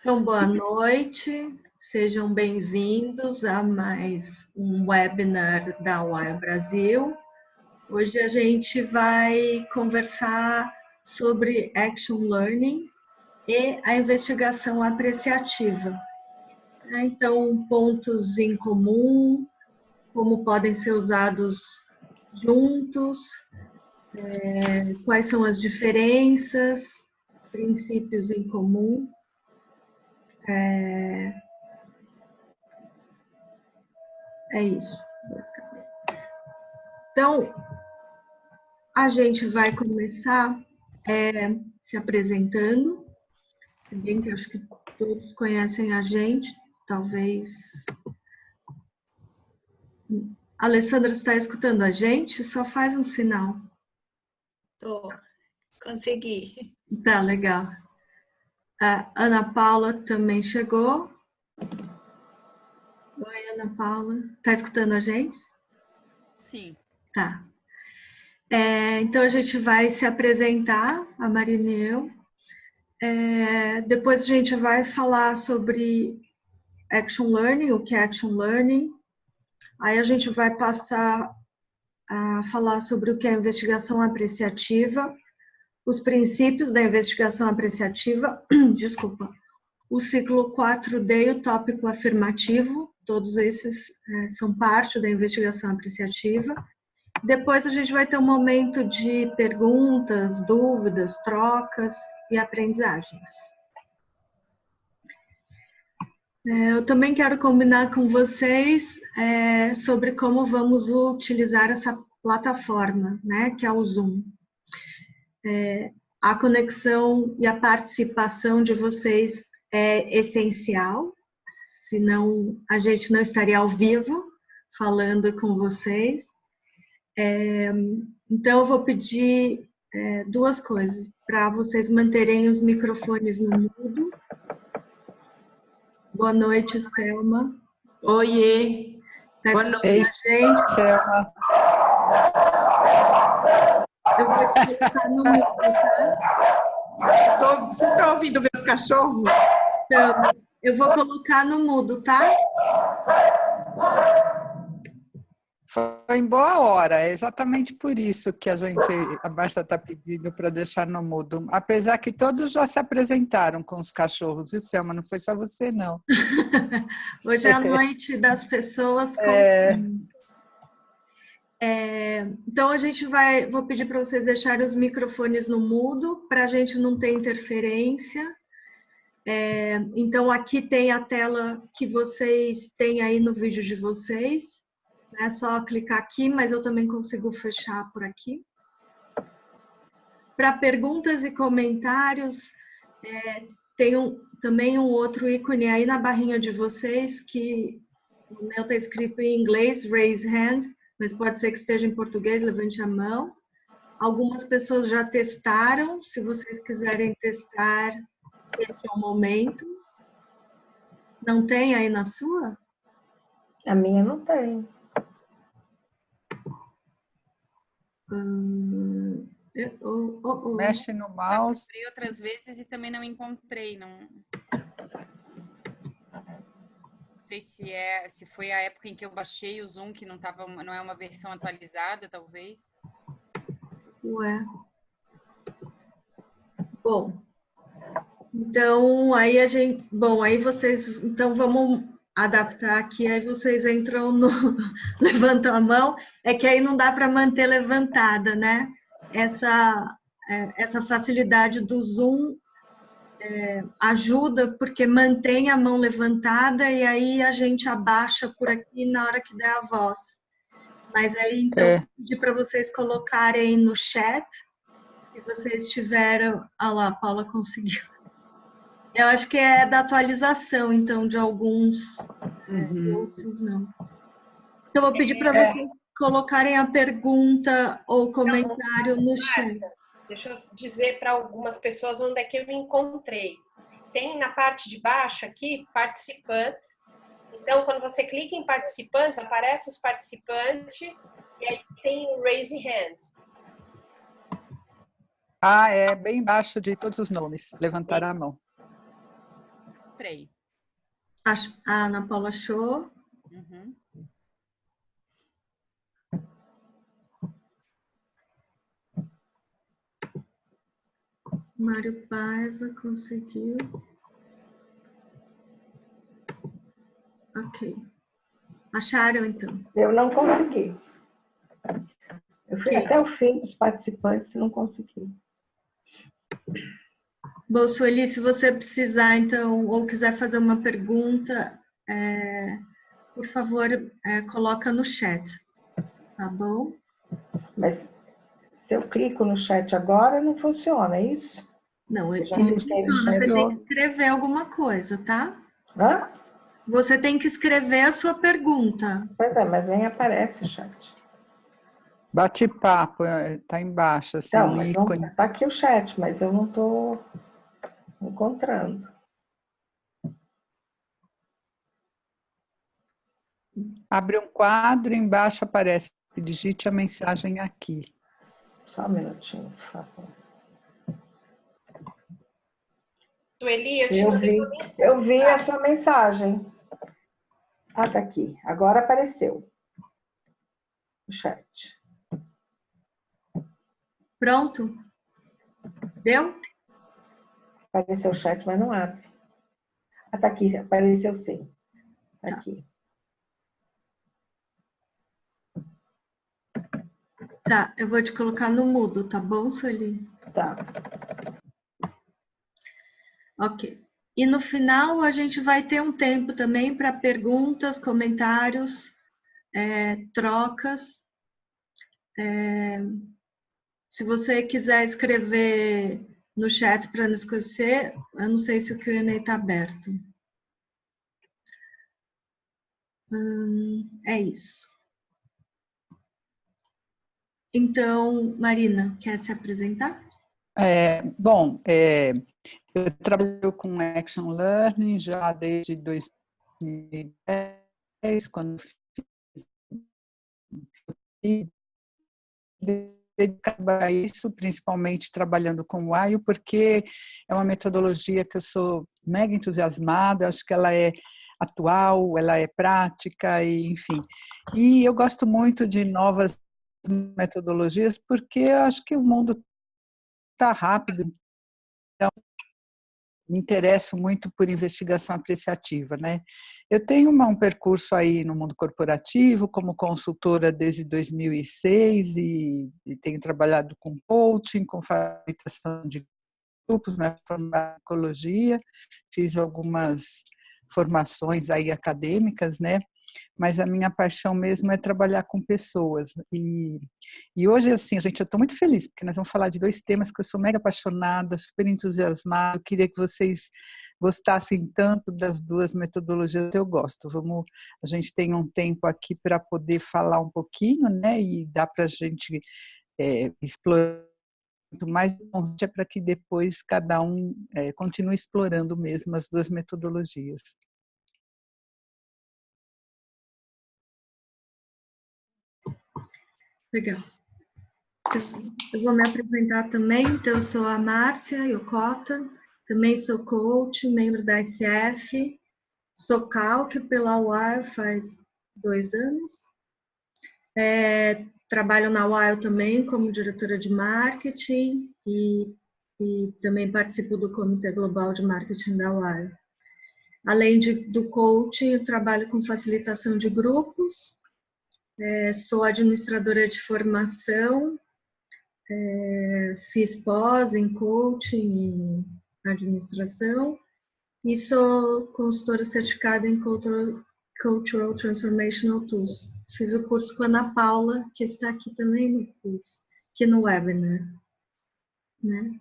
Então, boa noite, sejam bem-vindos a mais um webinar da UAI Brasil. Hoje a gente vai conversar sobre Action Learning e a investigação apreciativa. Então, pontos em comum, como podem ser usados juntos, quais são as diferenças, princípios em comum. É isso, basicamente. Então, a gente vai começar se apresentando. Se bem que acho que todos conhecem a gente, talvez. A Alessandra, está escutando a gente? Só faz um sinal. Tô, consegui. Tá, legal. A Ana Paula também chegou. Oi, Ana Paula. Está escutando a gente? Sim. Tá. Então, a gente vai se apresentar, a Marina e eu. Depois a gente vai falar sobre Action Learning, o que é Action Learning. Aí a gente vai passar a falar sobre o que é investigação apreciativa, os princípios da investigação apreciativa, desculpa, o ciclo 4D e o tópico afirmativo, todos esses são parte da investigação apreciativa. Depois a gente vai ter um momento de perguntas, dúvidas, trocas e aprendizagens. Eu também quero combinar com vocês sobre como vamos utilizar essa plataforma, né, que é o Zoom. A conexão e a participação de vocês é essencial, senão a gente não estaria ao vivo falando com vocês. Então, eu vou pedir duas coisas, para vocês manterem os microfones no mudo. Boa noite, Selma. Oiê. Boa noite, gente. Selma. Eu vou te colocar no mudo, tá? Vocês estão ouvindo meus cachorros? Então, eu vou colocar no mudo, tá? Foi em boa hora, é exatamente por isso que a Basta está pedindo para deixar no mudo. Apesar que todos já se apresentaram com os cachorros. E Selma, não foi só você, não. Hoje é a noite das pessoas com... Então, vou pedir para vocês deixarem os microfones no mudo, para a gente não ter interferência. Então, aqui tem a tela que vocês têm aí no vídeo de vocês. É só clicar aqui, mas eu também consigo fechar por aqui. Para perguntas e comentários, tem também um outro ícone aí na barrinha de vocês, que o meu está escrito em inglês, raise hand, mas pode ser que esteja em português, levante a mão. Algumas pessoas já testaram, se vocês quiserem testar, esse é o momento. Não tem aí na sua? A minha não tem. Mexe no mouse. Eu outras vezes e também não encontrei. Não sei se foi a época em que eu baixei o Zoom, que não é uma versão atualizada, talvez. Ué. Bom, então aí então vamos adaptar aqui, aí vocês entram no levantam a mão, é que aí não dá para manter levantada, né? Essa facilidade do Zoom ajuda, porque mantém a mão levantada e aí a gente abaixa por aqui na hora que der a voz. Mas aí, então, eu pedi para vocês colocarem no chat, se vocês tiveram... Ah lá, a Paula conseguiu. Eu acho que é da atualização, então, de alguns, de outros não. Então, eu vou pedir para vocês colocarem a pergunta ou comentário no chat. Deixa eu dizer para algumas pessoas onde é que eu me encontrei. Tem na parte de baixo aqui, participantes. Então, quando você clica em participantes, aparecem os participantes e aí tem o raise hand. Bem embaixo de todos os nomes. Levantar a mão. encontrei. A Ana Paula achou. Uhum. Mário Paiva conseguiu. Ok. Acharam, então? Eu não consegui. Eu fui Ok. até o fim dos participantes e não consegui. Bom, Sueli, se você precisar, então, ou quiser fazer uma pergunta, por favor, coloca no chat, tá bom? Mas se eu clico no chat agora, não funciona, é isso? Não, Eu já ele cliquei no funciona, chat. você tem que escrever alguma coisa, tá? Hã? Você tem que escrever a sua pergunta. Pois é, mas nem aparece o chat. Bate-papo, tá embaixo, assim, Então, o mas não, ícone. tá aqui o chat, mas eu não estou encontrando. Abre um quadro, embaixo aparece, digite a mensagem aqui. Só um minutinho, por favor. Sueli, eu te mandei uma mensagem. Eu vi a sua mensagem. Ah, tá aqui. Agora apareceu o chat. Pronto? Deu? Apareceu o chat, mas não abre. Ah, tá aqui. Apareceu sim. Tá aqui. Tá, eu vou te colocar no mudo, tá bom, Sueli? Tá. Ok. E no final a gente vai ter um tempo também para perguntas, comentários, trocas. Se você quiser escrever no chat para nos conhecer, eu não sei se o Q&A está aberto. É isso. Então, Marina, quer se apresentar? Eu trabalho com Action Learning já desde 2010, quando fiz dedicada a isso, principalmente trabalhando com o AIO, porque é uma metodologia que eu sou mega entusiasmada, acho que ela é atual, ela é prática, e enfim. E eu gosto muito de novas metodologias, porque eu acho que o mundo está rápido, então me interesso muito por investigação apreciativa, né? Eu tenho um percurso aí no mundo corporativo como consultora desde 2006 e tenho trabalhado com coaching, com facilitação de grupos, na farmacologia, fiz algumas formações aí acadêmicas, né? Mas a minha paixão mesmo é trabalhar com pessoas. E hoje, assim, gente, eu estou muito feliz, porque nós vamos falar de dois temas que eu sou mega apaixonada, super entusiasmada. Eu queria que vocês gostassem tanto das duas metodologias que eu gosto. A gente tem um tempo aqui para poder falar um pouquinho, né? E dá para a gente explorar muito mais, é para que depois cada um continue explorando mesmo as duas metodologias. Legal. Então, eu vou me apresentar também. Então, eu sou a Márcia Yokota, também sou coach, membro da ICF, sou CALC pela UAL faz 2 anos. Trabalho na UAL também como diretora de marketing e também participo do Comitê Global de Marketing da UAL. Além do coaching, eu trabalho com facilitação de grupos, sou administradora de formação, fiz pós em coaching e administração e sou consultora certificada em Cultural Transformational Tools. Fiz o curso com a Ana Paula, que está aqui também no curso, aqui no webinar. Né?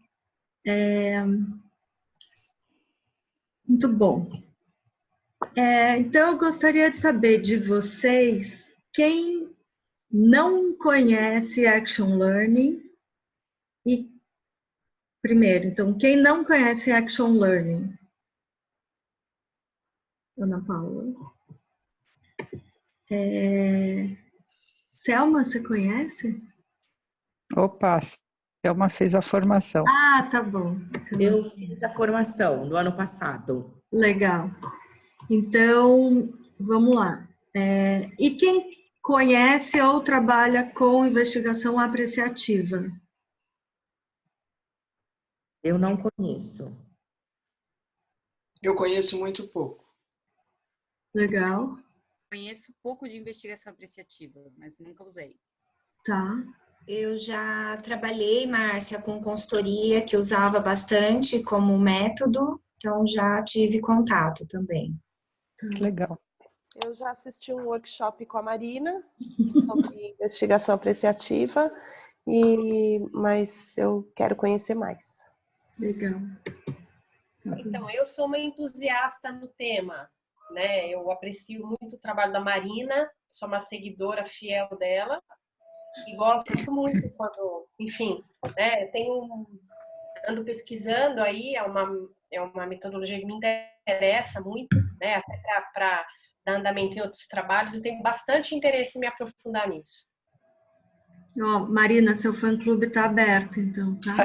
Muito bom. Então, eu gostaria de saber de vocês, quem não conhece Action Learning, primeiro, então, quem não conhece Action Learning? Ana Paula. Selma, você conhece? Opa, Selma fez a formação. Ah, tá bom. Eu fiz a formação no ano passado. Legal. Então, vamos lá. E quem conhece ou trabalha com investigação apreciativa? Eu não conheço. Eu conheço muito pouco. Legal. Conheço pouco de investigação apreciativa, mas nunca usei. Tá. Eu já trabalhei, Márcia, com consultoria que usava bastante como método, então já tive contato também. Legal. Eu já assisti um workshop com a Marina sobre investigação apreciativa, mas eu quero conhecer mais. Legal. Então, eu sou uma entusiasta no tema, né? Eu aprecio muito o trabalho da Marina, sou uma seguidora fiel dela e gosto muito quando, enfim, né? Ando pesquisando aí, é uma metodologia que me interessa muito, né? Até para dar andamento em outros trabalhos, eu tenho bastante interesse em me aprofundar nisso. Ó, Marina, seu fã-clube está aberto, então, tá?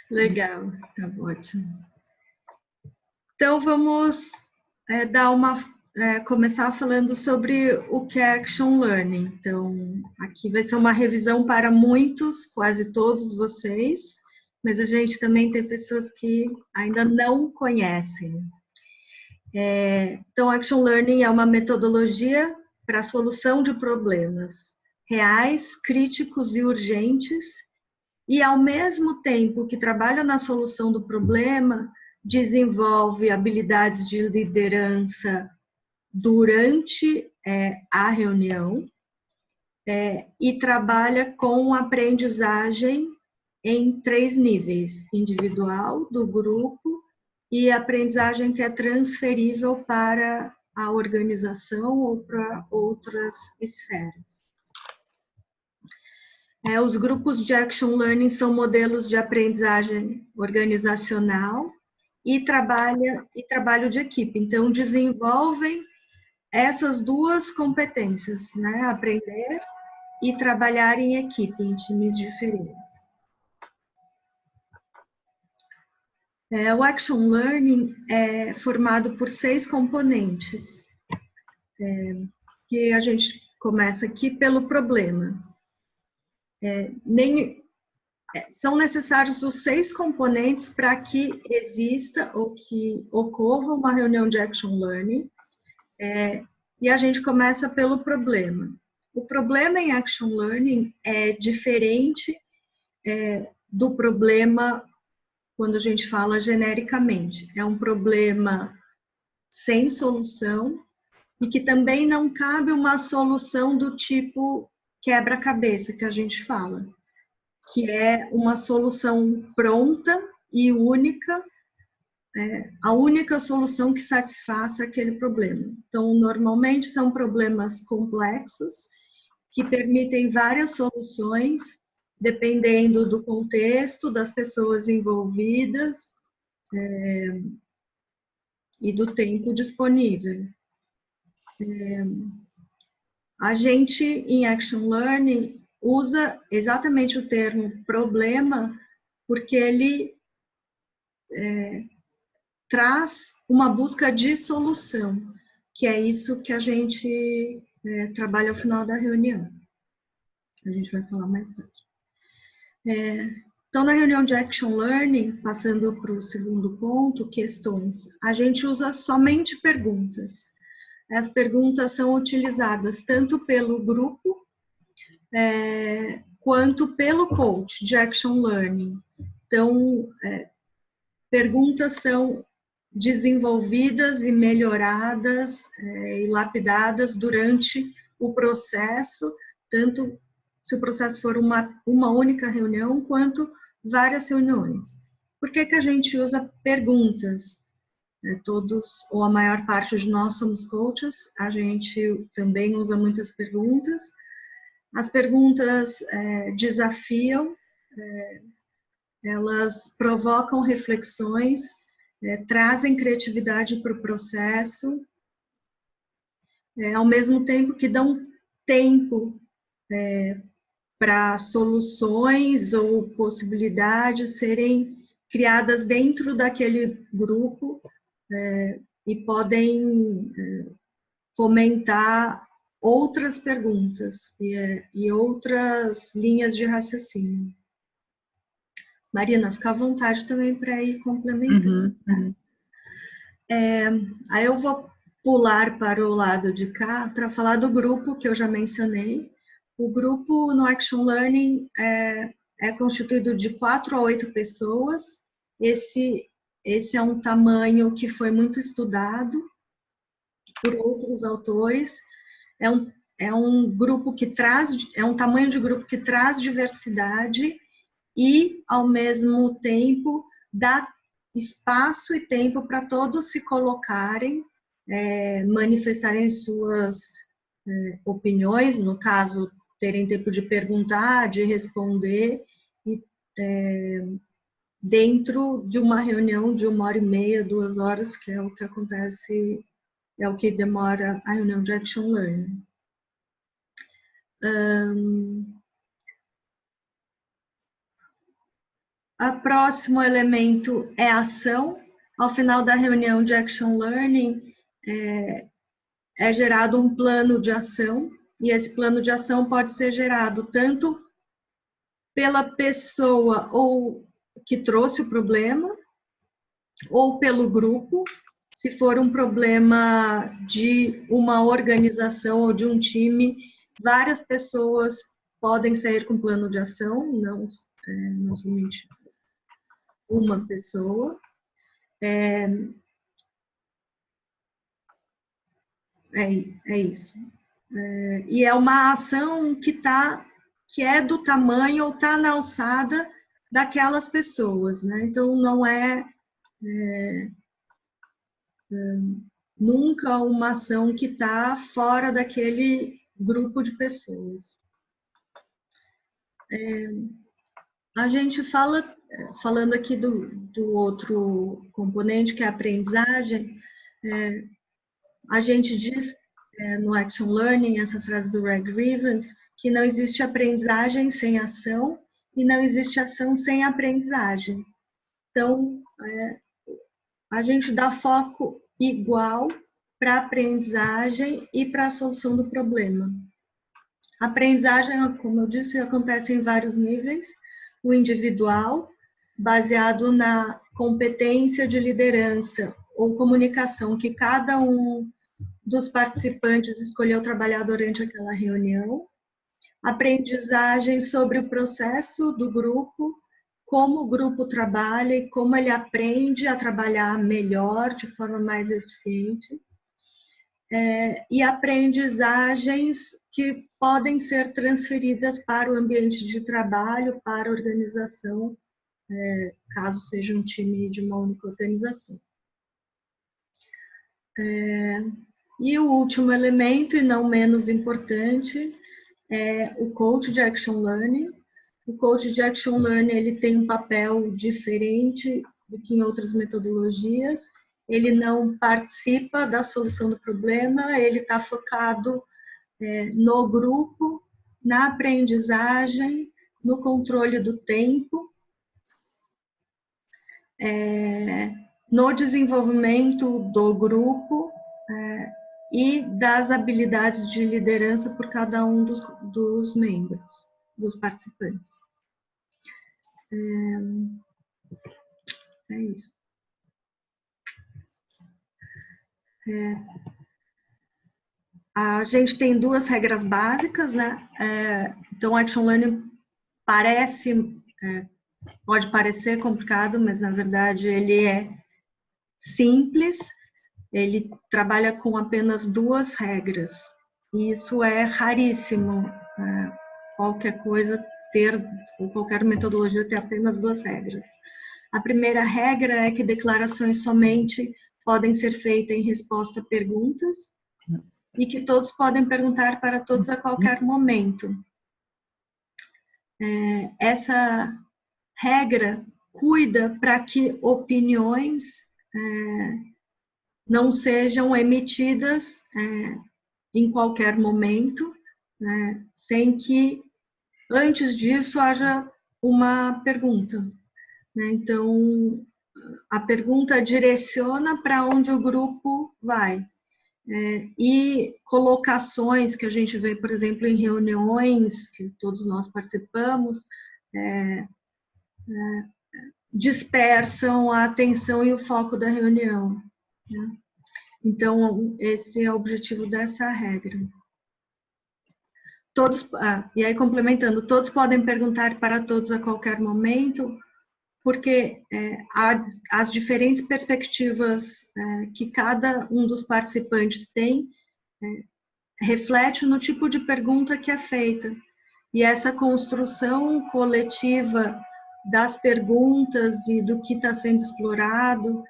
Legal, tá ótimo. Então, vamos começar falando sobre o que é Action Learning. Então, aqui vai ser uma revisão para muitos, quase todos vocês, mas a gente também tem pessoas que ainda não conhecem. Então, Action Learning é uma metodologia para a solução de problemas reais, críticos e urgentes, e ao mesmo tempo que trabalha na solução do problema, desenvolve habilidades de liderança durante a reunião e trabalha com aprendizagem em 3 níveis: individual, do grupo e aprendizagem que é transferível para a organização ou para outras esferas. Os grupos de Action Learning são modelos de aprendizagem organizacional e trabalho de equipe. Então, desenvolvem essas 2 competências, né? Aprender e trabalhar em equipe, em times diferentes. O Action Learning é formado por 6 componentes, que a gente começa aqui pelo problema. São necessários os 6 componentes para que exista ou que ocorra uma reunião de Action Learning, e a gente começa pelo problema. O problema em Action Learning é diferente do problema quando a gente fala genericamente. É um problema sem solução e que também não cabe uma solução do tipo quebra-cabeça que a gente fala, que é uma solução pronta e única, a única solução que satisfaça aquele problema. Então, normalmente são problemas complexos que permitem várias soluções, dependendo do contexto, das pessoas envolvidas e do tempo disponível. A gente, em Action Learning, usa exatamente o termo problema porque ele traz uma busca de solução, que é isso que a gente trabalha ao final da reunião. A gente vai falar mais tarde. Então, na reunião de Action Learning, passando para o segundo ponto, questões, a gente usa somente perguntas. As perguntas são utilizadas tanto pelo grupo quanto pelo coach de Action Learning. Então, perguntas são desenvolvidas e melhoradas e lapidadas durante o processo, tanto se o processo for uma única reunião, quanto várias reuniões. Por que que a gente usa perguntas? Todos, ou a maior parte de nós somos coaches, a gente também usa muitas perguntas. As perguntas desafiam, elas provocam reflexões, trazem criatividade para o processo, ao mesmo tempo que dão tempo para soluções ou possibilidades serem criadas dentro daquele grupo e podem fomentar outras perguntas e outras linhas de raciocínio. Marina, fica à vontade também para ir complementando. Aí eu vou pular para o lado de cá para falar do grupo que eu já mencionei. O grupo no Action Learning é constituído de 4 a 8 pessoas. Esse é um tamanho que foi muito estudado por outros autores. É um grupo que é um tamanho de grupo que traz diversidade e, ao mesmo tempo, dá espaço e tempo para todos se colocarem, manifestarem suas opiniões, no caso, terem tempo de perguntar, de responder, e dentro de uma reunião de 1h30, 2 horas, que é o que acontece, é o que demora a reunião de Action Learning. O próximo elemento é a ação. Ao final da reunião de Action Learning, é gerado um plano de ação, e esse plano de ação pode ser gerado tanto pela pessoa ou que trouxe o problema, ou pelo grupo, se for um problema de uma organização ou de um time, várias pessoas podem sair com plano de ação, não somente uma pessoa. É isso. E é uma ação que é do tamanho ou está na alçada daquelas pessoas, né? Então, não é nunca uma ação que está fora daquele grupo de pessoas. A gente falando aqui do outro componente, que é a aprendizagem, a gente diz no Action Learning, essa frase do Reg Rivens, que não existe aprendizagem sem ação e não existe ação sem aprendizagem. Então, a gente dá foco igual para a aprendizagem e para a solução do problema. A aprendizagem, como eu disse, acontece em vários níveis. O individual, baseado na competência de liderança ou comunicação que cada um dos participantes escolheu trabalhar durante aquela reunião. Aprendizagem sobre o processo do grupo, como o grupo trabalha e como ele aprende a trabalhar melhor, de forma mais eficiente. E aprendizagens que podem ser transferidas para o ambiente de trabalho, para a organização, caso seja um time de uma única organização. E o último elemento, e não menos importante, é o Coach de Action Learning. O Coach de Action Learning ele tem um papel diferente do que em outras metodologias. Ele não participa da solução do problema, ele está focado no grupo, na aprendizagem, no controle do tempo, no desenvolvimento do grupo e das habilidades de liderança por cada um dos membros, dos participantes. É isso. A gente tem 2 regras básicas, né? Então, Action Learning pode parecer complicado, mas na verdade ele é simples. Ele trabalha com apenas 2 regras. E isso é raríssimo. Qualquer coisa qualquer metodologia ter apenas 2 regras. A primeira regra é que declarações somente podem ser feitas em resposta a perguntas e que todos podem perguntar para todos a qualquer momento. Essa regra cuida para que opiniões não sejam emitidas em qualquer momento, sem que antes disso haja uma pergunta. né? Então, a pergunta direciona para onde o grupo vai. E colocações que a gente vê, por exemplo, em reuniões que todos nós participamos, dispersam a atenção e o foco da reunião, né? Então, esse é o objetivo dessa regra. Todos, e aí complementando, todos podem perguntar para todos a qualquer momento, porque há as diferentes perspectivas que cada um dos participantes tem, reflete no tipo de pergunta que é feita. E essa construção coletiva das perguntas e do que está sendo explorado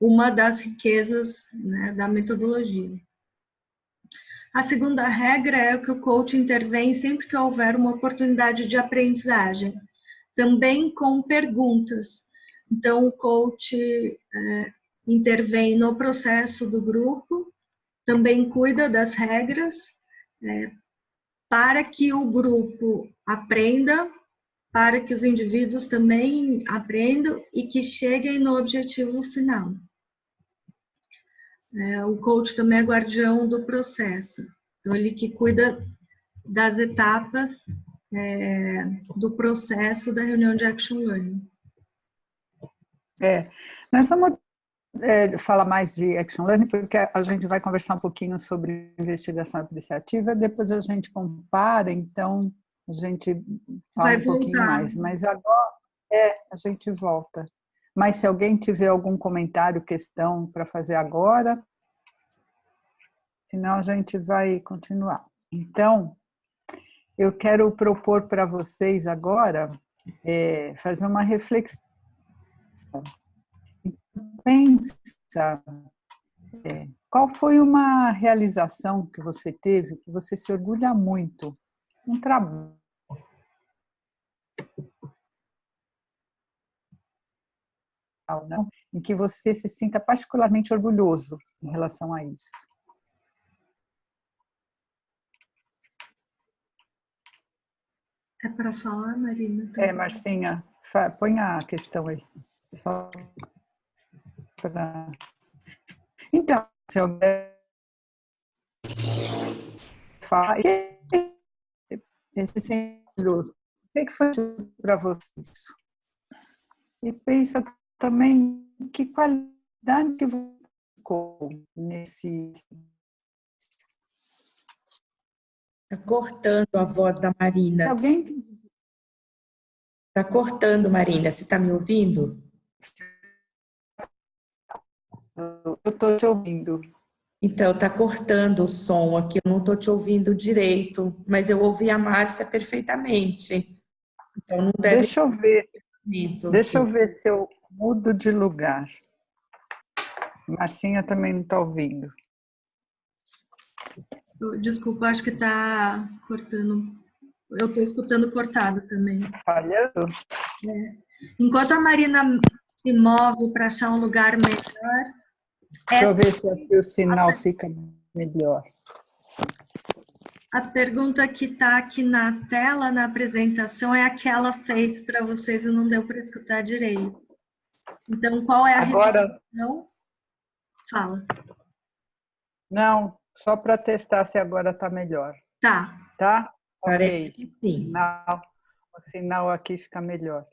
uma das riquezas, né, da metodologia. A segunda regra é que o coach intervém sempre que houver uma oportunidade de aprendizagem, também com perguntas. Então, o coach intervém no processo do grupo, também cuida das regras, para que o grupo aprenda, para que os indivíduos também aprendam e que cheguem no objetivo final. O coach também é guardião do processo, então ele que cuida das etapas do processo da reunião de Action Learning. Nós vamos falar mais de Action Learning, porque a gente vai conversar um pouquinho sobre investigação apreciativa, depois a gente compara, então a gente fala um pouquinho mais. Mas agora a gente volta. Mas se alguém tiver algum comentário, questão para fazer agora, senão a gente vai continuar. Então, eu quero propor para vocês agora fazer uma reflexão. Pensa, qual foi uma realização que você teve, que você se orgulha muito, um trabalho em que você se sinta particularmente orgulhoso em relação a isso? É para falar, Marina? Marcinha, põe a questão aí. Só pra... Então, se alguém fala, esse orgulhoso, o que foi para você isso? E pensa também que qualidade que você ficou nesse... Está cortando a voz da Marina. Se alguém... Está cortando, Marina. Você está me ouvindo? Eu estou te ouvindo. Então, está cortando o som aqui. Eu não estou te ouvindo direito, mas eu ouvi a Márcia perfeitamente. Então, não deve... Deixa eu ver se eu mudo de lugar. Marcinha também não está ouvindo. Desculpa, acho que está cortando. Eu estou escutando cortado também. Falhando? Enquanto a Marina se move para achar um lugar melhor... Deixa eu ver se aqui o sinal fica melhor. A pergunta que está aqui na tela, na apresentação, é a que ela fez para vocês e não deu para escutar direito. Então, qual é a realização? Fala. Não, só para testar se agora está melhor. Tá? Parece que sim. O sinal aqui fica melhor.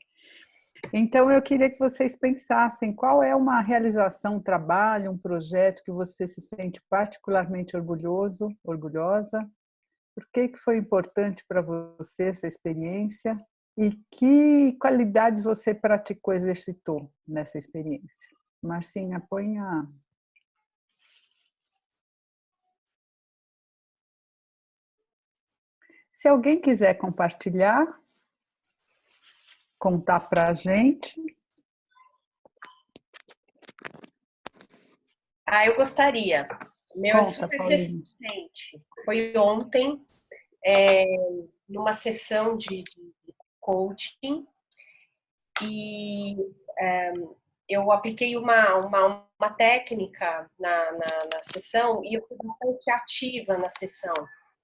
Então, eu queria que vocês pensassem qual é uma realização, um trabalho, um projeto que você se sente particularmente orgulhoso, orgulhosa. Por que foi importante para você essa experiência? E que qualidades você praticou, exercitou nessa experiência? Marcinha, põe a... Se alguém quiser compartilhar, contar para a gente. Eu gostaria. Meu é super recente. Foi ontem, numa sessão de coaching, e eu apliquei uma técnica na sessão e eu fui bastante ativa na sessão,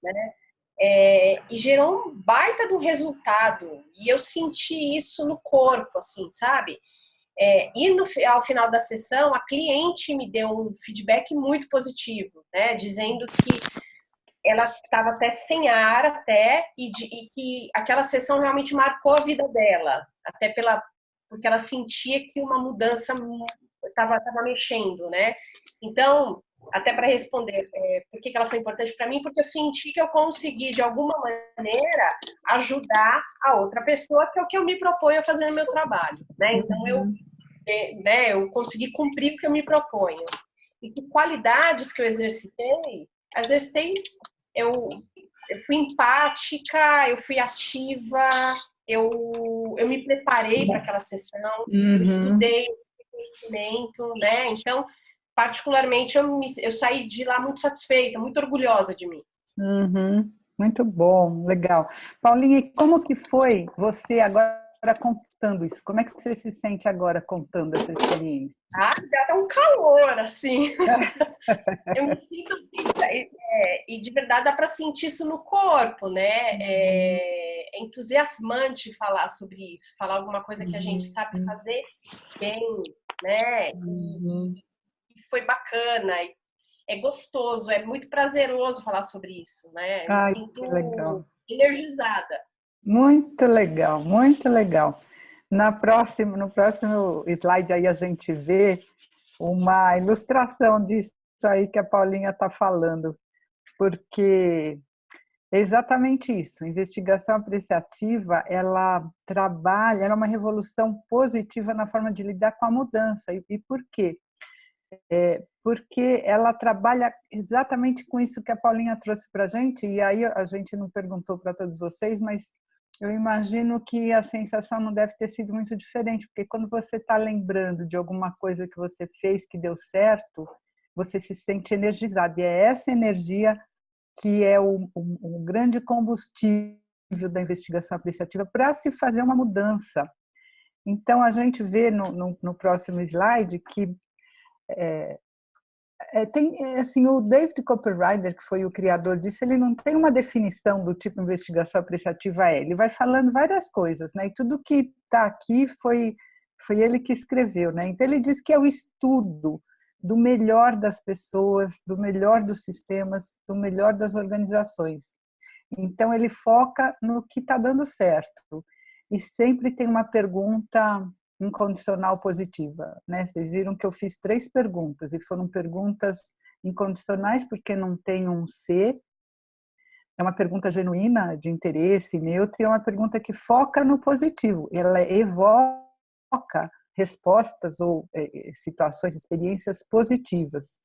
né? e gerou um baita do resultado. E eu senti isso no corpo, assim, sabe? Ao final da sessão, a cliente me deu um feedback muito positivo, né? Dizendo que ela estava até sem ar, e que aquela sessão realmente marcou a vida dela, até porque ela sentia que uma mudança estava mexendo, né? Então, até para responder por que ela foi importante para mim, porque eu senti que eu consegui, de alguma maneira, ajudar a outra pessoa, que é o que eu me proponho a fazer no meu trabalho, né? Então, eu consegui cumprir o que eu me proponho. E que qualidades que eu exercitei, eu fui empática, eu fui ativa, eu me preparei para aquela sessão, eu estudei conhecimento, né? Então, particularmente, eu saí de lá muito satisfeita, muito orgulhosa de mim. Muito bom, legal. Paulinha, e como que foi você agora contando isso? Como é que você se sente agora contando essa experiência? Já tá um calor, assim. Eu me sinto... E de verdade dá para sentir isso no corpo, né? É entusiasmante falar sobre isso, falar alguma coisa que a gente sabe fazer bem, né? E foi bacana, é gostoso, é muito prazeroso falar sobre isso, né? Eu me sinto energizada. Muito legal, muito legal. No próximo slide aí a gente vê uma ilustração disso aí que a Paulinha está falando, porque é exatamente isso. Investigação apreciativa, ela é uma revolução positiva na forma de lidar com a mudança. E por quê? Porque ela trabalha exatamente com isso que a Paulinha trouxe para a gente, e aí a gente não perguntou para todos vocês, mas eu imagino que a sensação não deve ter sido muito diferente, porque quando você está lembrando de alguma coisa que você fez que deu certo, você se sente energizado, e é essa energia que é o grande combustível da investigação apreciativa para se fazer uma mudança. Então, a gente vê no próximo slide que assim, o David Copperrider, que foi o criador disso, ele não tem uma definição do tipo de investigação apreciativa. Ele vai falando várias coisas, né? E tudo que está aqui foi ele que escreveu, né? Então, ele diz que é o estudo do melhor das pessoas, do melhor dos sistemas, do melhor das organizações. Então, ele foca no que está dando certo. E sempre tem uma pergunta incondicional positiva, né? Vocês viram que eu fiz 3 perguntas, e foram perguntas incondicionais, porque não tem um C, é uma pergunta genuína, de interesse, neutra, e é uma pergunta que foca no positivo, ela evoca respostas ou situações, experiências positivas.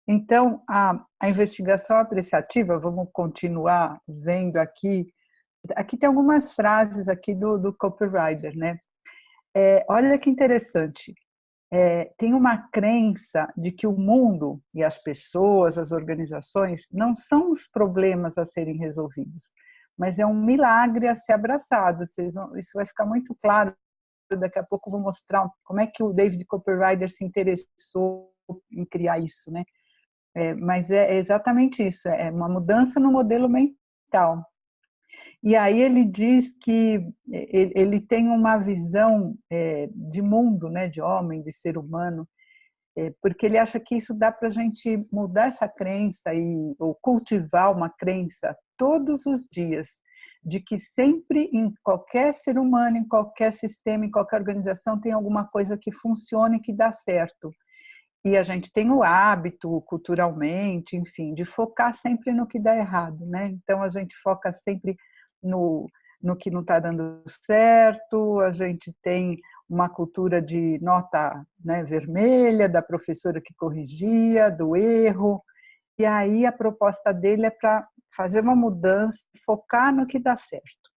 Então, a investigação apreciativa, vamos continuar vendo aqui tem algumas frases aqui do Copperrider, né? Olha que interessante, tem uma crença de que o mundo e as pessoas, as organizações, não são os problemas a serem resolvidos, mas é um milagre a ser abraçado. Isso vai ficar muito claro, daqui a pouco eu vou mostrar como é que o David Copperrider se interessou em criar isso, né? Mas é exatamente isso, é uma mudança no modelo mental. E aí ele diz que ele tem uma visão de mundo, né, de homem, de ser humano, porque ele acha que isso dá para a gente mudar essa crença ou cultivar uma crença todos os dias, de que sempre em qualquer ser humano, em qualquer sistema, em qualquer organização, tem alguma coisa que funcione, que dá certo. E a gente tem o hábito, culturalmente, enfim, de focar sempre no que dá errado, né? Então, a gente foca sempre no que não está dando certo, a gente tem uma cultura de nota, né, vermelha, da professora que corrigia, do erro, e aí a proposta dele é para fazer uma mudança, focar no que dá certo.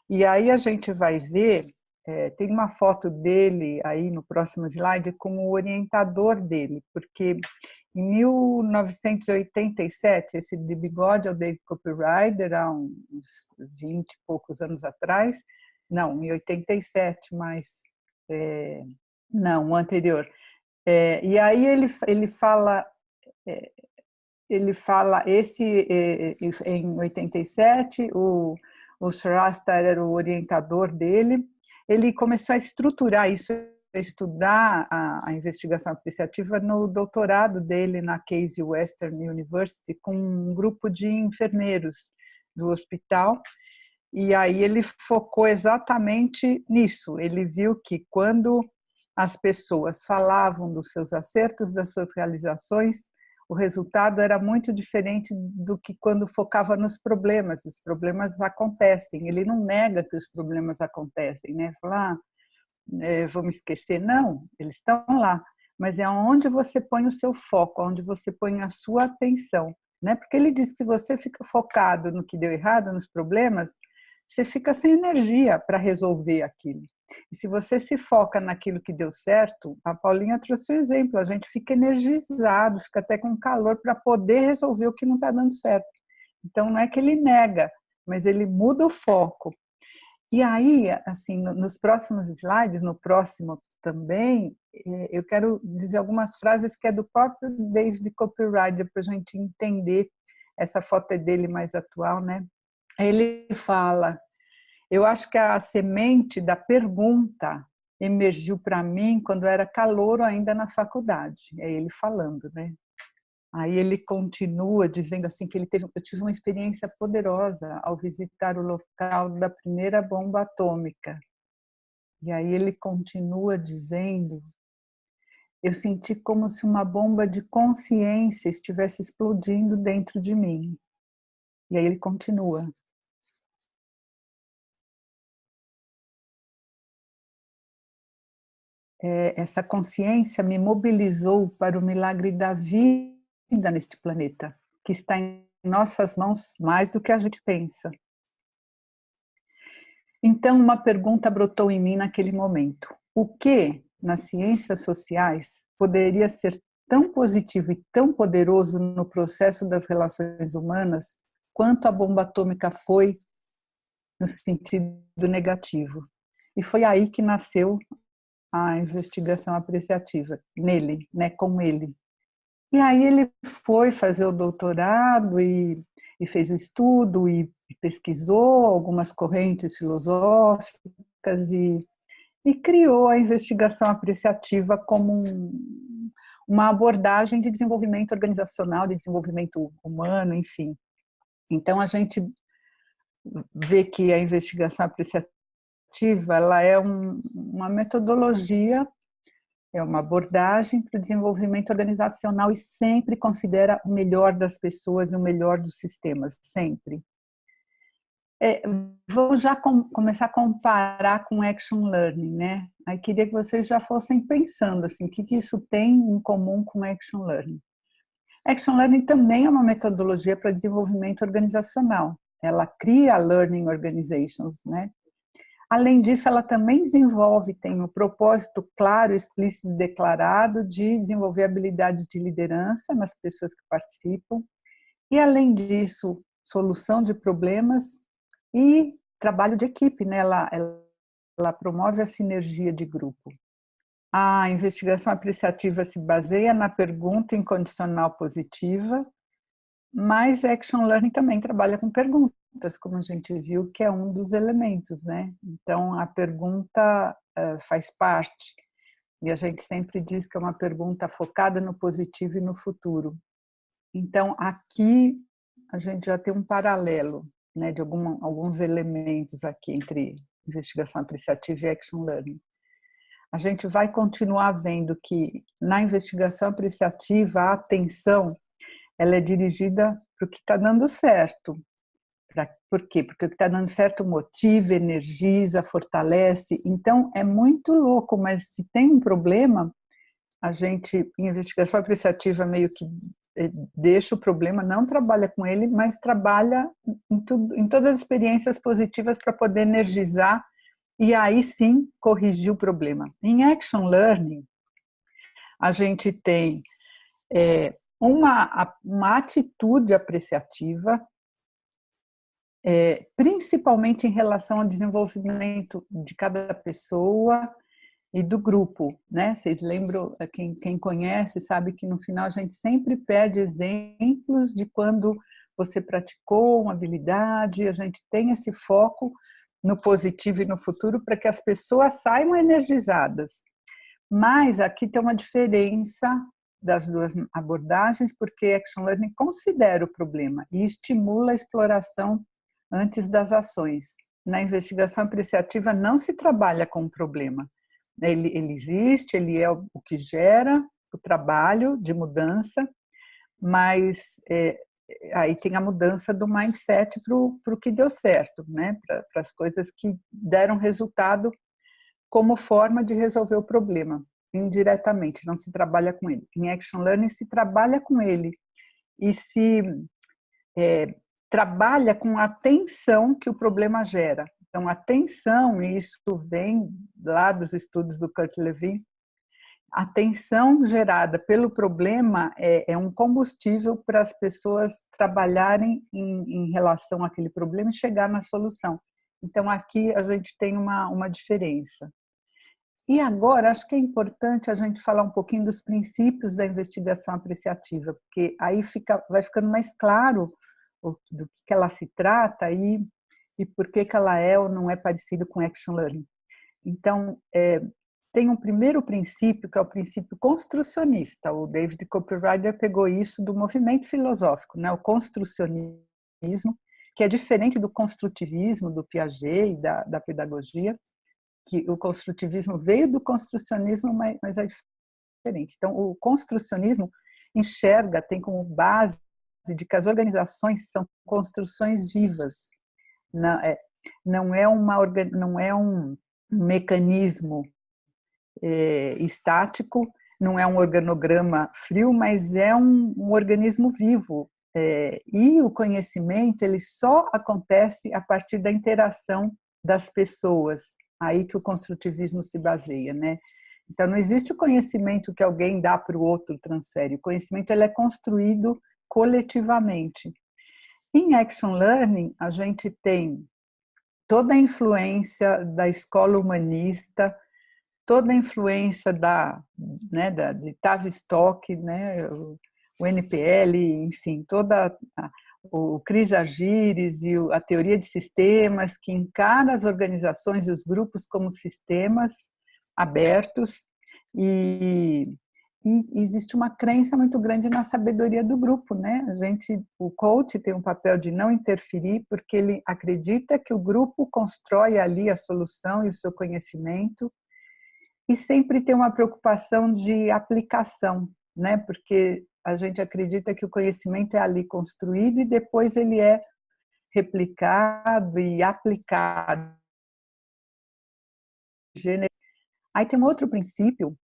E aí a gente vai ver, tem uma foto dele aí no próximo slide com o orientador dele, porque em 1987, esse de bigode é o David Copperrider, há uns 20 e poucos anos atrás, não, em 87, mas não, o anterior. E aí ele fala, ele fala, em 87, o Shrestha era o orientador dele, ele começou a estruturar isso, a estudar a investigação apreciativa no doutorado dele na Case Western University, com um grupo de enfermeiros do hospital, e aí ele focou exatamente nisso. Ele viu que quando as pessoas falavam dos seus acertos, das suas realizações, o resultado era muito diferente do que quando focava nos problemas. Os problemas acontecem, ele não nega que os problemas acontecem, né? Falar, vamos esquecer, não, eles estão lá, mas é onde você põe o seu foco, onde você põe a sua atenção, né? Porque ele diz que se você fica focado no que deu errado, nos problemas, você fica sem energia para resolver aquilo. E se você se foca naquilo que deu certo, a Paulinha trouxe um exemplo, a gente fica energizado, fica até com calor para poder resolver o que não está dando certo. Então, não é que ele nega, mas ele muda o foco. E aí, assim, nos próximos slides, no próximo também, eu quero dizer algumas frases que é do próprio David Copyright, para a gente entender, essa foto é dele mais atual, né? Ele fala, eu acho que a semente da pergunta emergiu para mim quando era calouro ainda na faculdade. É ele falando, né? Aí ele continua dizendo assim que eu tive uma experiência poderosa ao visitar o local da primeira bomba atômica. E aí ele continua dizendo, eu senti como se uma bomba de consciência estivesse explodindo dentro de mim. E aí ele continua. Essa consciência me mobilizou para o milagre da vida neste planeta, que está em nossas mãos mais do que a gente pensa. Então, uma pergunta brotou em mim naquele momento. O que, nas ciências sociais, poderia ser tão positivo e tão poderoso no processo das relações humanas quanto a bomba atômica foi no sentido negativo? E foi aí que nasceu a investigação apreciativa, nele, né, com ele. E aí ele foi fazer o doutorado e fez o estudo e pesquisou algumas correntes filosóficas e criou a investigação apreciativa como uma abordagem de desenvolvimento organizacional, de desenvolvimento humano, enfim. Então a gente vê que a investigação apreciativa ela é uma metodologia, é uma abordagem para o desenvolvimento organizacional e sempre considera o melhor das pessoas e o melhor dos sistemas, sempre. Vamos já começar a comparar com Action Learning, né? Aí queria que vocês já fossem pensando assim, o que isso tem em comum com Action Learning. Action Learning também é uma metodologia para desenvolvimento organizacional. Ela cria Learning Organizations, né? Além disso, ela também tem um propósito claro, explícito e declarado de desenvolver habilidades de liderança nas pessoas que participam. E, além disso, solução de problemas e trabalho de equipe, né? Ela promove a sinergia de grupo. A investigação apreciativa se baseia na pergunta incondicional positiva, mas Action Learning também trabalha com perguntas, como a gente viu, que é um dos elementos, né? Então, a pergunta faz parte, e a gente sempre diz que é uma pergunta focada no positivo e no futuro. Então, aqui a gente já tem um paralelo, né, de alguns elementos aqui entre investigação apreciativa e Action Learning. A gente vai continuar vendo que na investigação apreciativa a atenção ela é dirigida para o que está dando certo. Por quê? Porque o que está dando certo motiva, energiza, fortalece. Então, é muito louco, mas se tem um problema, a gente, em investigação apreciativa, meio que deixa o problema, não trabalha com ele, mas trabalha em todas as experiências positivas para poder energizar e aí sim corrigir o problema. Em Action Learning, a gente tem uma atitude apreciativa, principalmente em relação ao desenvolvimento de cada pessoa e do grupo, né? Vocês lembram, quem conhece sabe que no final a gente sempre pede exemplos de quando você praticou uma habilidade, a gente tem esse foco no positivo e no futuro para que as pessoas saiam energizadas. Mas aqui tem uma diferença das duas abordagens, porque Action Learning considera o problema e estimula a exploração antes das ações. Na investigação apreciativa não se trabalha com o problema. Ele existe, ele é o que gera o trabalho de mudança, mas aí tem a mudança do mindset para o que deu certo, né? Para as coisas que deram resultado como forma de resolver o problema, indiretamente, não se trabalha com ele. Em Action Learning se trabalha com ele e se trabalha com a tensão que o problema gera. Então, a tensão, e isso vem lá dos estudos do Kurt Lewin, a tensão gerada pelo problema é um combustível para as pessoas trabalharem em relação àquele problema e chegar na solução. Então, aqui a gente tem uma diferença. E agora, acho que é importante a gente falar um pouquinho dos princípios da investigação apreciativa, porque aí vai ficando mais claro do que ela se trata e por que ela é ou não é parecida com Action Learning. Então, tem um primeiro princípio, que é o princípio construcionista. O David Copyrider pegou isso do movimento filosófico, né? O construcionismo, que é diferente do construtivismo, do Piaget e da pedagogia, que o construtivismo veio do construcionismo, mas é diferente. Então, o construcionismo enxerga, tem como base de que as organizações são construções vivas. Não é um mecanismo estático, não é um organograma frio, mas é um organismo vivo. E o conhecimento ele só acontece a partir da interação das pessoas. Aí que o construtivismo se baseia, né? Então, não existe o conhecimento que alguém dá para o outro, transfere. O conhecimento ele é construído coletivamente. Em Action Learning, a gente tem toda a influência da escola humanista, toda a influência de Tavistock, né, o NPL, enfim, o Chris Argyris e a teoria de sistemas, que encara as organizações e os grupos como sistemas abertos, e existe uma crença muito grande na sabedoria do grupo, né? O coach tem um papel de não interferir, porque ele acredita que o grupo constrói ali a solução e o seu conhecimento, e sempre tem uma preocupação de aplicação, né? Porque a gente acredita que o conhecimento é ali construído e depois ele é replicado e aplicado. Aí tem um outro princípio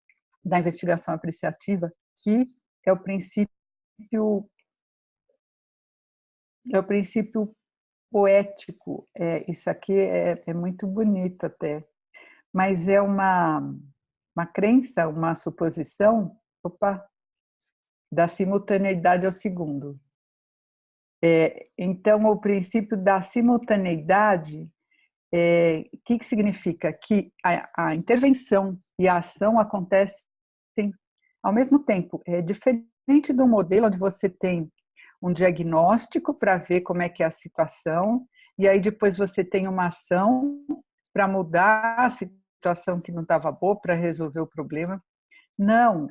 da investigação apreciativa, que é o princípio poético. Isso aqui é muito bonito até, mas é uma crença, uma suposição, da simultaneidade ao segundo. Então, o princípio da simultaneidade, que significa? Que a intervenção e a ação acontecem ao mesmo tempo. É diferente do modelo onde você tem um diagnóstico para ver como é que é a situação, e aí depois você tem uma ação para mudar a situação que não estava boa, para resolver o problema. Não,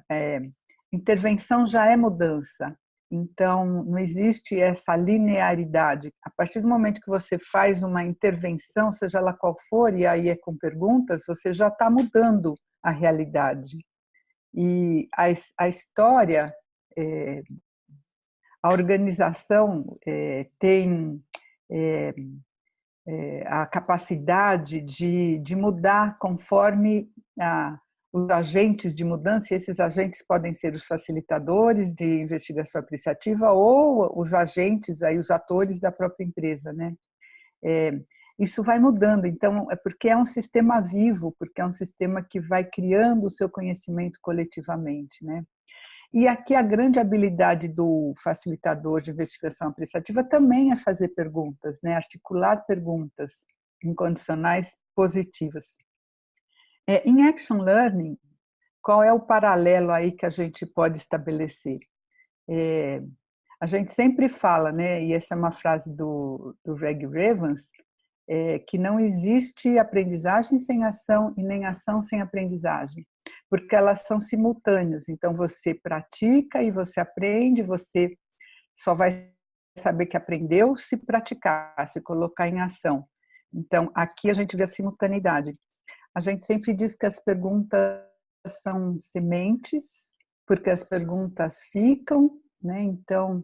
intervenção já é mudança. Então, não existe essa linearidade. A partir do momento que você faz uma intervenção, seja lá qual for, e aí é com perguntas, você já está mudando a realidade. E a história, a organização tem a capacidade de mudar conforme os agentes de mudança, e esses agentes podem ser os facilitadores de investigação apreciativa ou os agentes, aí, os atores da própria empresa, né? Isso vai mudando, então, porque é um sistema vivo, porque é um sistema que vai criando o seu conhecimento coletivamente, né? E aqui a grande habilidade do facilitador de investigação apreciativa também é fazer perguntas, né? Articular perguntas incondicionais positivas. Em Action Learning, qual é o paralelo aí que a gente pode estabelecer? A gente sempre fala, né, e essa é uma frase do Reg Evans, que não existe aprendizagem sem ação e nem ação sem aprendizagem, porque elas são simultâneas. Então, você pratica e você aprende, você só vai saber que aprendeu se praticar, se colocar em ação. Então, aqui a gente vê a simultaneidade. A gente sempre diz que as perguntas são sementes, porque as perguntas ficam, né? Então,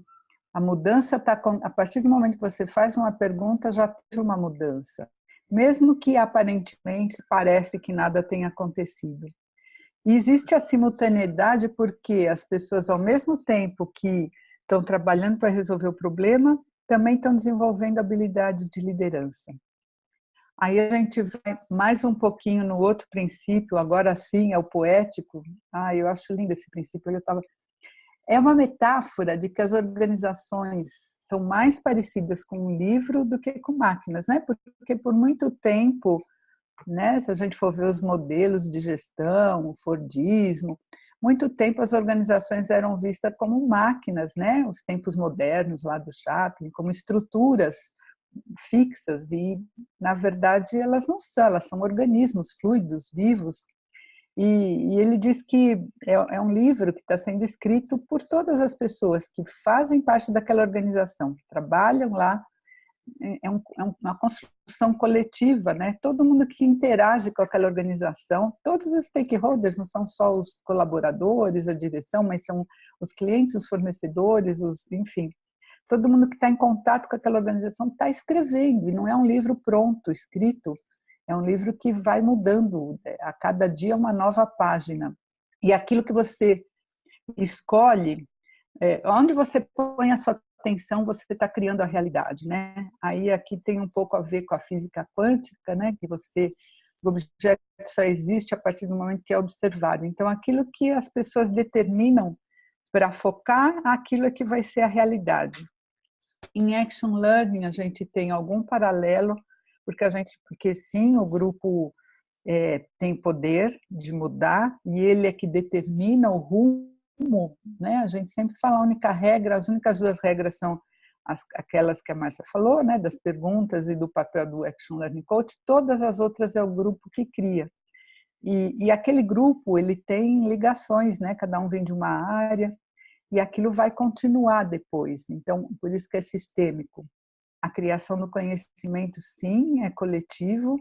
a mudança está a partir do momento que você faz uma pergunta, já teve uma mudança, mesmo que aparentemente parece que nada tenha acontecido. E existe a simultaneidade porque as pessoas, ao mesmo tempo que estão trabalhando para resolver o problema, também estão desenvolvendo habilidades de liderança. Aí a gente vai mais um pouquinho no outro princípio, agora sim, é o poético. Eu acho lindo esse princípio. É uma metáfora de que as organizações são mais parecidas com um livro do que com máquinas, né? Porque por muito tempo, né, se a gente for ver os modelos de gestão, o Fordismo, muito tempo as organizações eram vistas como máquinas, né? Os tempos modernos lá do Chaplin, como estruturas fixas e, na verdade, elas não são, elas são organismos fluidos, vivos. E ele diz que é um livro que está sendo escrito por todas as pessoas que fazem parte daquela organização, que trabalham lá. É uma construção coletiva, né? Todo mundo que interage com aquela organização, todos os stakeholders, não são só os colaboradores, a direção, mas são os clientes, os fornecedores, enfim. Todo mundo que está em contato com aquela organização está escrevendo, e não é um livro pronto, escrito, é um livro que vai mudando, a cada dia uma nova página. E aquilo que você escolhe, onde você põe a sua atenção, você está criando a realidade, né? Aí aqui tem um pouco a ver com a física quântica, né? Que o objeto só existe a partir do momento que é observado. Então, aquilo que as pessoas determinam para focar, aquilo é que vai ser a realidade. Em Action Learning, a gente tem algum paralelo, porque sim, o grupo tem poder de mudar e ele é que determina o rumo, né? A gente sempre fala a única regra, as únicas duas regras são aquelas que a Márcia falou, né? Das perguntas e do papel do Action Learning Coach, todas as outras é o grupo que cria. E aquele grupo, ele tem ligações, né? Cada um vem de uma área e aquilo vai continuar depois. Então, por isso que é sistêmico. A criação do conhecimento, sim, é coletivo,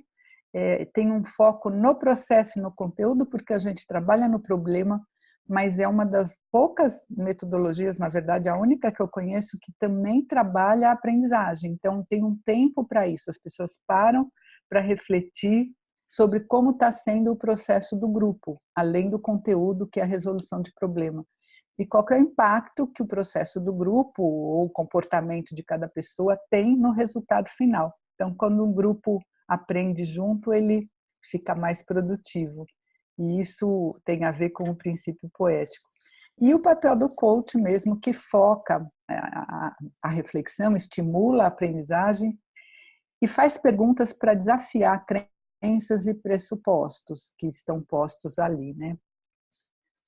tem um foco no processo e no conteúdo, porque a gente trabalha no problema, mas é uma das poucas metodologias, na verdade, a única que eu conheço, que também trabalha a aprendizagem. Então, tem um tempo para isso, as pessoas param para refletir sobre como está sendo o processo do grupo, além do conteúdo, que é a resolução de problema. E qual que é o impacto que o processo do grupo ou o comportamento de cada pessoa tem no resultado final. Então, quando um grupo aprende junto, ele fica mais produtivo. E isso tem a ver com o princípio poético. E o papel do coach mesmo, que foca a reflexão, estimula a aprendizagem e faz perguntas para desafiar crenças e pressupostos que estão postos ali, né?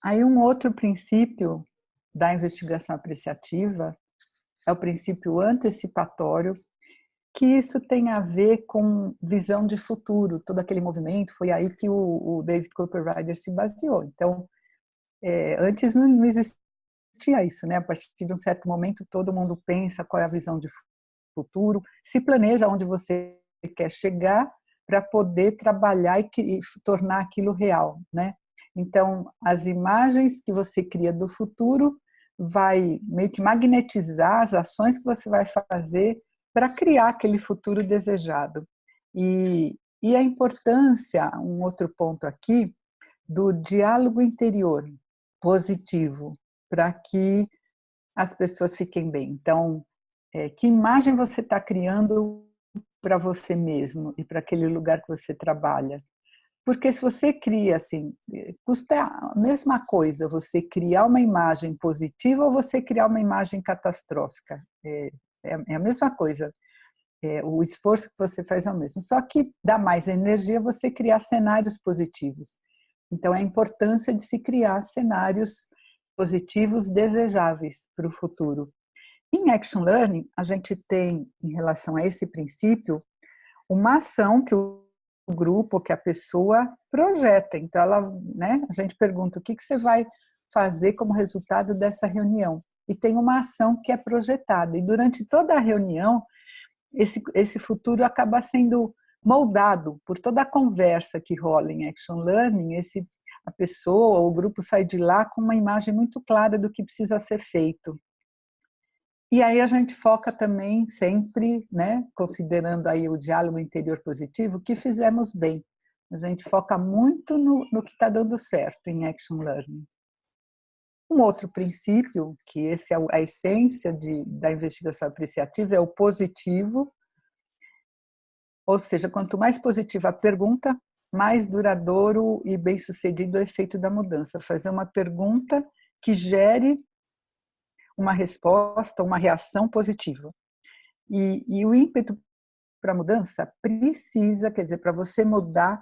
Aí um outro princípio da investigação apreciativa é o princípio antecipatório, que isso tem a ver com visão de futuro, todo aquele movimento, foi aí que o David Cooper Ryder se baseou. Então, antes não existia isso, né? A partir de um certo momento, todo mundo pensa qual é a visão de futuro, se planeja onde você quer chegar para poder trabalhar e tornar aquilo real, né? Então, as imagens que você cria do futuro vai meio que magnetizar as ações que você vai fazer para criar aquele futuro desejado. E a importância, um outro ponto aqui, do diálogo interior positivo, para que as pessoas fiquem bem. Então, que imagem você está criando para você mesmo e para aquele lugar que você trabalha? Porque se você cria assim, custa a mesma coisa você criar uma imagem positiva ou você criar uma imagem catastrófica. É a mesma coisa. o esforço que você faz é o mesmo. Só que dá mais energia você criar cenários positivos. Então, a importância de se criar cenários positivos desejáveis para o futuro. Em Action Learning, a gente tem, em relação a esse princípio, uma ação que o grupo, que a pessoa projeta. Então, a gente pergunta o que você vai fazer como resultado dessa reunião. E tem uma ação que é projetada. E durante toda a reunião, esse futuro acaba sendo moldado por toda a conversa que rola em Action Learning. A pessoa ou o grupo sai de lá com uma imagem muito clara do que precisa ser feito. E aí a gente foca também sempre, né, considerando aí o diálogo interior positivo, que fizemos bem. A gente foca muito no que está dando certo em Action Learning. Um outro princípio, que esse é a essência da investigação apreciativa, é o positivo. Ou seja, quanto mais positiva a pergunta, mais duradouro e bem-sucedido o efeito da mudança. Fazer uma pergunta que gere uma resposta, uma reação positiva. E o ímpeto para a mudança precisa, quer dizer, para você mudar,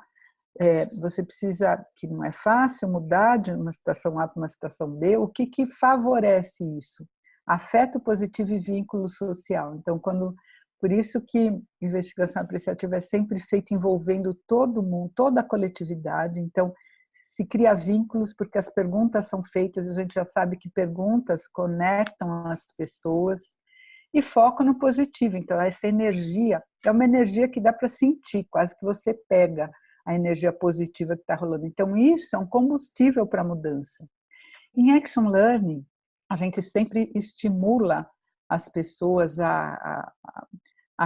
você precisa, que não é fácil mudar de uma situação A para uma situação B, o que favorece isso? Afeto positivo e vínculo social. Então, por isso que investigação apreciativa é sempre feita envolvendo todo mundo, toda a coletividade. Então, se cria vínculos porque as perguntas são feitas, a gente já sabe que perguntas conectam as pessoas, e foco no positivo. Então, essa energia é uma energia que dá para sentir, quase que você pega a energia positiva que está rolando. Então, isso é um combustível para a mudança. Em Action Learning, a gente sempre estimula as pessoas a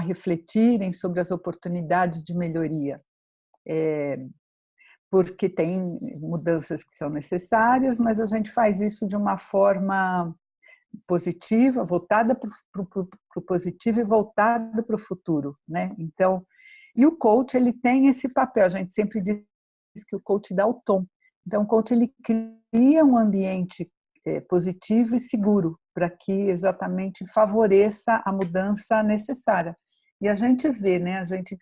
refletirem sobre as oportunidades de melhoria. Porque tem mudanças que são necessárias, mas a gente faz isso de uma forma positiva, voltada para o positivo e voltada para o futuro, né? Então, e o coach, ele tem esse papel, a gente sempre diz que o coach dá o tom. Então, o coach, ele cria um ambiente positivo e seguro para que exatamente favoreça a mudança necessária. E a gente vê, né? A gente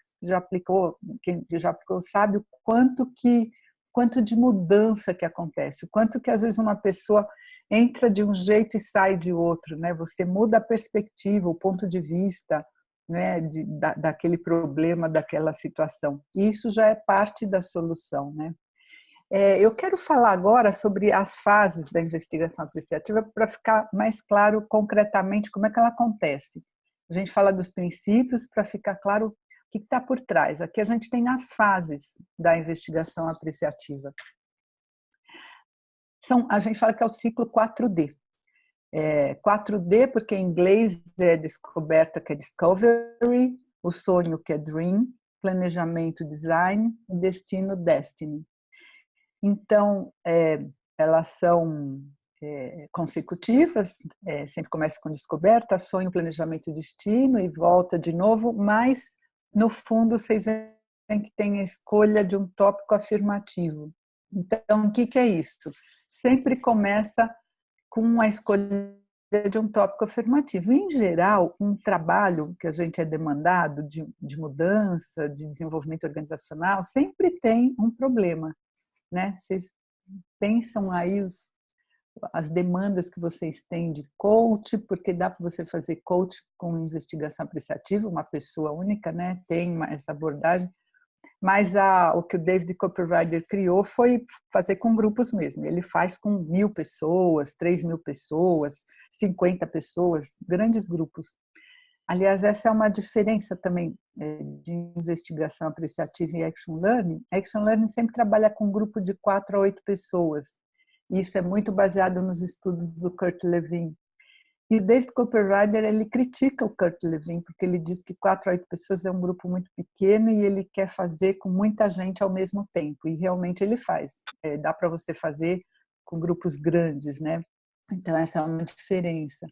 quem já aplicou sabe o quanto de mudança que acontece, o quanto que às vezes uma pessoa entra de um jeito e sai de outro, né? Você muda a perspectiva, o ponto de vista, né, daquele problema, daquela situação. E isso já é parte da solução, né? Eu quero falar agora sobre as fases da investigação apreciativa para ficar mais claro concretamente como é que ela acontece. A gente fala dos princípios para ficar claro o que está por trás. Aqui a gente tem as fases da investigação apreciativa. A gente fala que é o ciclo 4D. 4D porque em inglês é descoberta, que é discovery, o sonho, que é dream, planejamento, design, e destino, destiny. Então, elas são consecutivas, sempre começa com descoberta, sonho, planejamento, destino, e volta de novo, mas no fundo vocês veem que tem a escolha de um tópico afirmativo. Então, o que é isso? Sempre começa com a escolha de um tópico afirmativo. Em geral, um trabalho que a gente é demandado de mudança, de desenvolvimento organizacional, sempre tem um problema, né? Vocês pensam aí as demandas que vocês têm de coach, porque dá para você fazer coach com investigação apreciativa, uma pessoa única, né? Tem essa abordagem. Mas o que o David Copperrider criou foi fazer com grupos mesmo. Ele faz com 1.000 pessoas, 3.000 pessoas, 50 pessoas, grandes grupos. Aliás, essa é uma diferença também de investigação apreciativa e Action Learning. Action Learning sempre trabalha com um grupo de 4 a 8 pessoas. Isso é muito baseado nos estudos do Kurt Lewin. E o David Copperrider, ele critica o Kurt Lewin, porque ele diz que 4 a 8 pessoas é um grupo muito pequeno e ele quer fazer com muita gente ao mesmo tempo. E realmente ele faz. Dá para você fazer com grupos grandes, né? Então, essa é uma diferença.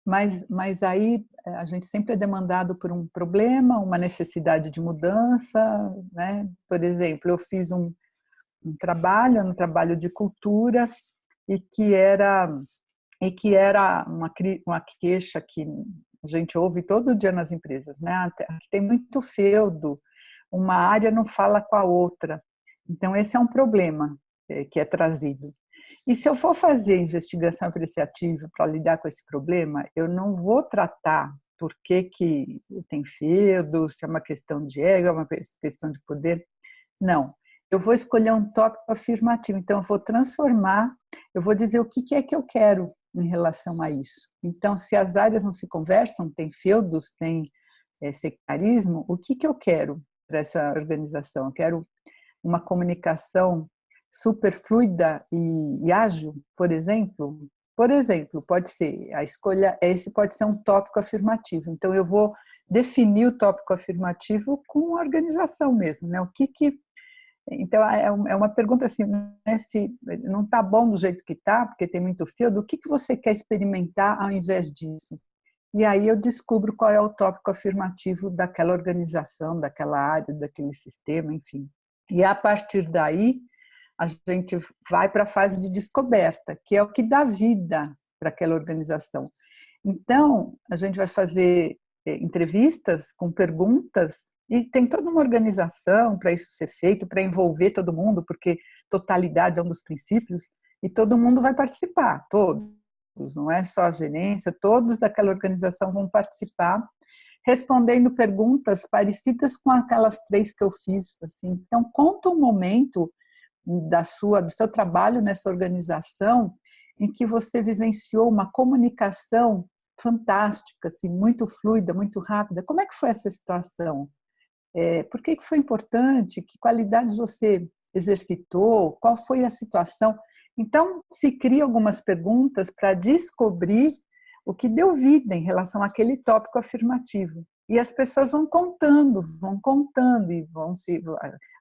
Mas aí a gente sempre é demandado por um problema, uma necessidade de mudança, né? Por exemplo, eu fiz um trabalho de cultura e que era uma queixa que a gente ouve todo dia nas empresas, né? Aqui tem muito feudo, uma área não fala com a outra. Então, esse é um problema que é trazido. E se eu for fazer investigação apreciativa para lidar com esse problema, eu não vou tratar por que tem feudo, se é uma questão de ego, é uma questão de poder. Não. Eu vou escolher um tópico afirmativo. Então, eu vou transformar, eu vou dizer o que é que eu quero em relação a isso. Então, se as áreas não se conversam, tem feudos, tem sectarismo, o que eu quero para essa organização? Eu quero uma comunicação super fluida e ágil, por exemplo? Por exemplo, pode ser, a escolha, esse pode ser um tópico afirmativo. Então, eu vou definir o tópico afirmativo com a organização mesmo, né? Então, é uma pergunta assim, né, se não está bom do jeito que está, porque tem muito feudo, o que você quer experimentar ao invés disso? E aí eu descubro qual é o tópico afirmativo daquela organização, daquela área, daquele sistema, enfim. E a partir daí, a gente vai para a fase de descoberta, que é o que dá vida para aquela organização. Então, a gente vai fazer entrevistas com perguntas e tem toda uma organização para isso ser feito, para envolver todo mundo, porque totalidade é um dos princípios, e todo mundo vai participar, todos, não é só a gerência, todos daquela organização vão participar, respondendo perguntas parecidas com aquelas 3 que eu fiz. Assim. Então, conta um momento do seu trabalho nessa organização em que você vivenciou uma comunicação fantástica, assim, muito fluida, muito rápida. Como é que foi essa situação? Por que foi importante? Que qualidades você exercitou? Qual foi a situação? Então, se cria algumas perguntas para descobrir o que deu vida em relação àquele tópico afirmativo. E as pessoas vão contando e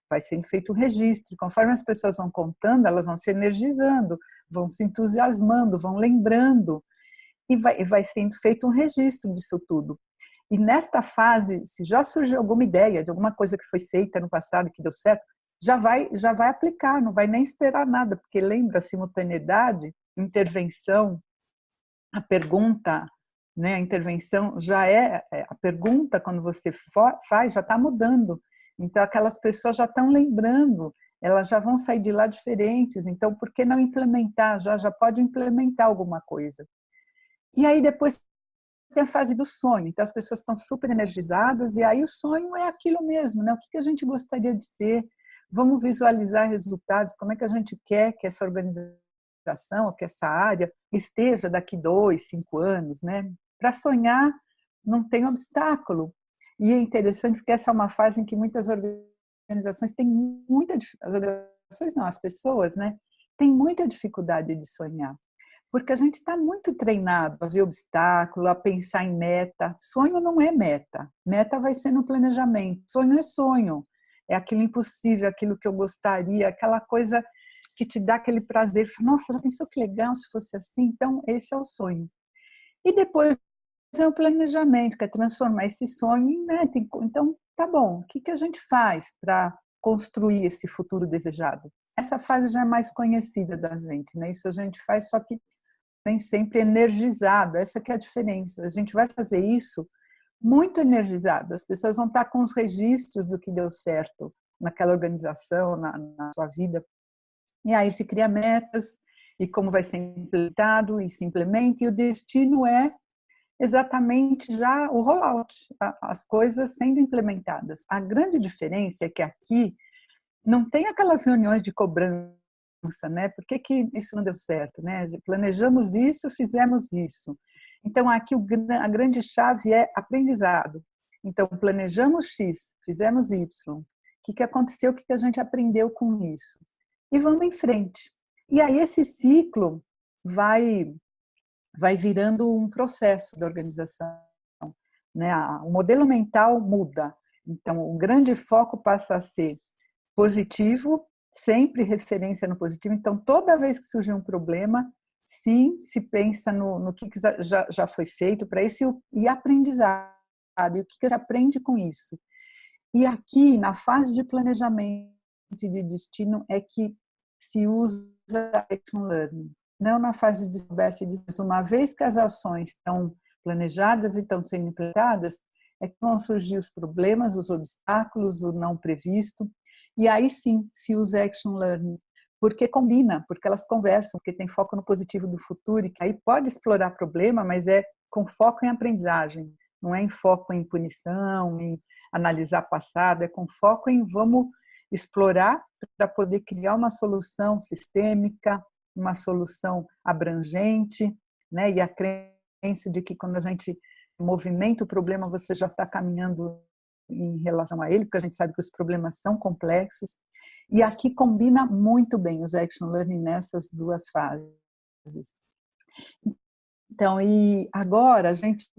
vai sendo feito um registro. Conforme as pessoas vão contando, elas vão se energizando, vão se entusiasmando, vão lembrando, e vai sendo feito um registro disso tudo. E nesta fase, se já surgiu alguma ideia de alguma coisa que foi feita no passado que deu certo, já vai aplicar, não vai nem esperar nada, porque lembra a simultaneidade, intervenção, a pergunta, né? A intervenção já a pergunta, quando você faz, já está mudando. Então, aquelas pessoas já estão lembrando, elas já vão sair de lá diferentes. Então, por que não implementar? Já pode implementar alguma coisa. E aí, depois tem a fase do sonho. Então, as pessoas estão super energizadas e aí o sonho é aquilo mesmo, né? O que a gente gostaria de ser? Vamos visualizar resultados, como é que a gente quer que essa organização, que essa área esteja daqui 2, 5 anos, né? Para sonhar não tem obstáculo. E é interessante porque essa é uma fase em que muitas organizações têm muita dificuldade, as pessoas, né? Têm muita dificuldade de sonhar. Porque a gente está muito treinado a ver obstáculo, a pensar em meta. Sonho não é meta. Meta vai ser no planejamento. Sonho é sonho. É aquilo impossível, aquilo que eu gostaria, aquela coisa que te dá aquele prazer. Nossa, já pensou que legal se fosse assim? Então, esse é o sonho. E depois é o planejamento, que é transformar esse sonho em meta. Então, tá bom. O que a gente faz para construir esse futuro desejado? Essa fase já é mais conhecida da gente, né? Isso a gente faz, só que nem sempre energizado, essa que é a diferença. A gente vai fazer isso muito energizado, as pessoas vão estar com os registros do que deu certo naquela organização, na sua vida, e aí se cria metas, e como vai ser implementado, e se implementa, e o destino é exatamente já o rollout, as coisas sendo implementadas. A grande diferença é que aqui não tem aquelas reuniões de cobrança, né? Por que isso não deu certo, né? Planejamos isso, fizemos isso. Então, aqui a grande chave é aprendizado. Então, planejamos X, fizemos Y. O que aconteceu, o que a gente aprendeu com isso? E vamos em frente. E aí esse ciclo vai virando um processo da organização, né? O modelo mental muda. Então, o grande foco passa a ser positivo, sempre referência no positivo. Então, toda vez que surge um problema, sim, se pensa no que já foi feito para isso e aprendizado. E o que a gente aprende com isso? E aqui, na fase de planejamento e de destino, é que se usa action learning. Não na fase de descoberta e de uma vez que as ações estão planejadas e estão sendo implementadas, é que vão surgir os problemas, os obstáculos, o não previsto, e aí sim se usa Action Learning, porque combina, porque elas conversam, porque tem foco no positivo do futuro, e que aí pode explorar problema, mas é com foco em aprendizagem, não é em foco em punição, em analisar passado, é com foco em vamos explorar para poder criar uma solução sistêmica, uma solução abrangente, né? E a crença de que quando a gente movimenta o problema, você já está caminhando em relação a ele, porque a gente sabe que os problemas são complexos. E aqui combina muito bem os Action Learning nessas duas fases. Então, e agora a gente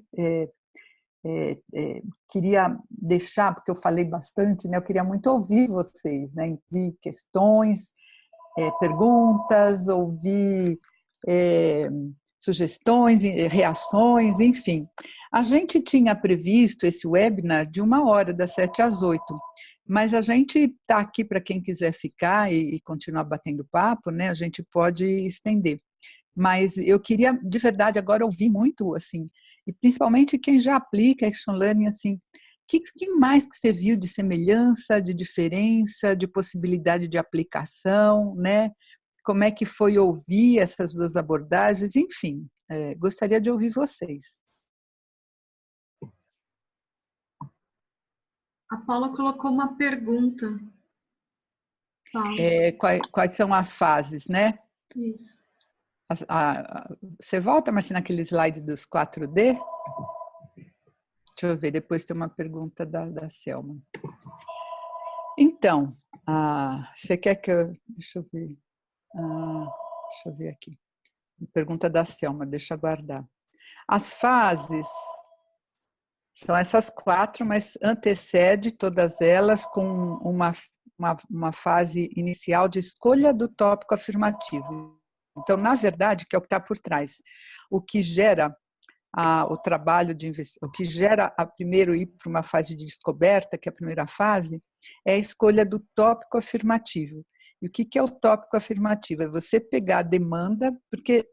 queria deixar, porque eu falei bastante, né? Eu queria muito ouvir vocês, né? Ouvir questões, perguntas, ouvir sugestões, reações, enfim. A gente tinha previsto esse webinar de 1 hora, das 7 às 8, mas a gente está aqui para quem quiser ficar e continuar batendo papo, né? A gente pode estender. Mas eu queria, de verdade, agora ouvir muito, assim, e principalmente quem já aplica Action Learning, assim, que mais que você viu de semelhança, de diferença, de possibilidade de aplicação, né? Como é que foi ouvir essas duas abordagens? Enfim, gostaria de ouvir vocês. A Paula colocou uma pergunta. Quais são as fases, né? Isso. Você volta, Marcia, naquele slide dos 4D? Deixa eu ver, depois tem uma pergunta da Selma. Então, você quer que eu... Deixa eu ver aqui. Pergunta da Selma, deixa eu aguardar. As fases são essas 4, mas antecede todas elas com uma fase inicial de escolha do tópico afirmativo. Então, na verdade, que é o que está por trás. O que gera o trabalho de investigação, o que gera primeiro ir para uma fase de descoberta, que é a primeira fase, é a escolha do tópico afirmativo. E o que é o tópico afirmativo? É você pegar a demanda, porque,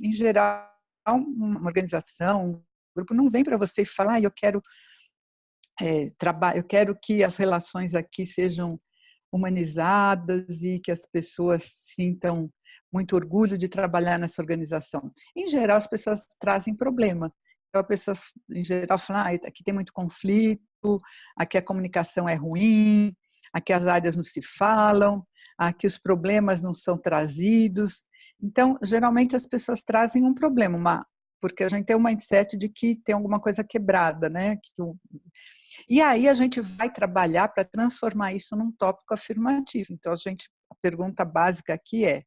em geral, uma organização, um grupo não vem para você e falar, eu quero eu quero que as relações aqui sejam humanizadas e que as pessoas sintam muito orgulho de trabalhar nessa organização. Em geral, as pessoas trazem problema. Então, a pessoa, em geral, fala, aqui tem muito conflito, aqui a comunicação é ruim, aqui as áreas não se falam, aqui os problemas não são trazidos. Então, geralmente, as pessoas trazem um problema, porque a gente tem um mindset de que tem alguma coisa quebrada, né? E aí a gente vai trabalhar para transformar isso num tópico afirmativo. Então, a pergunta básica aqui é,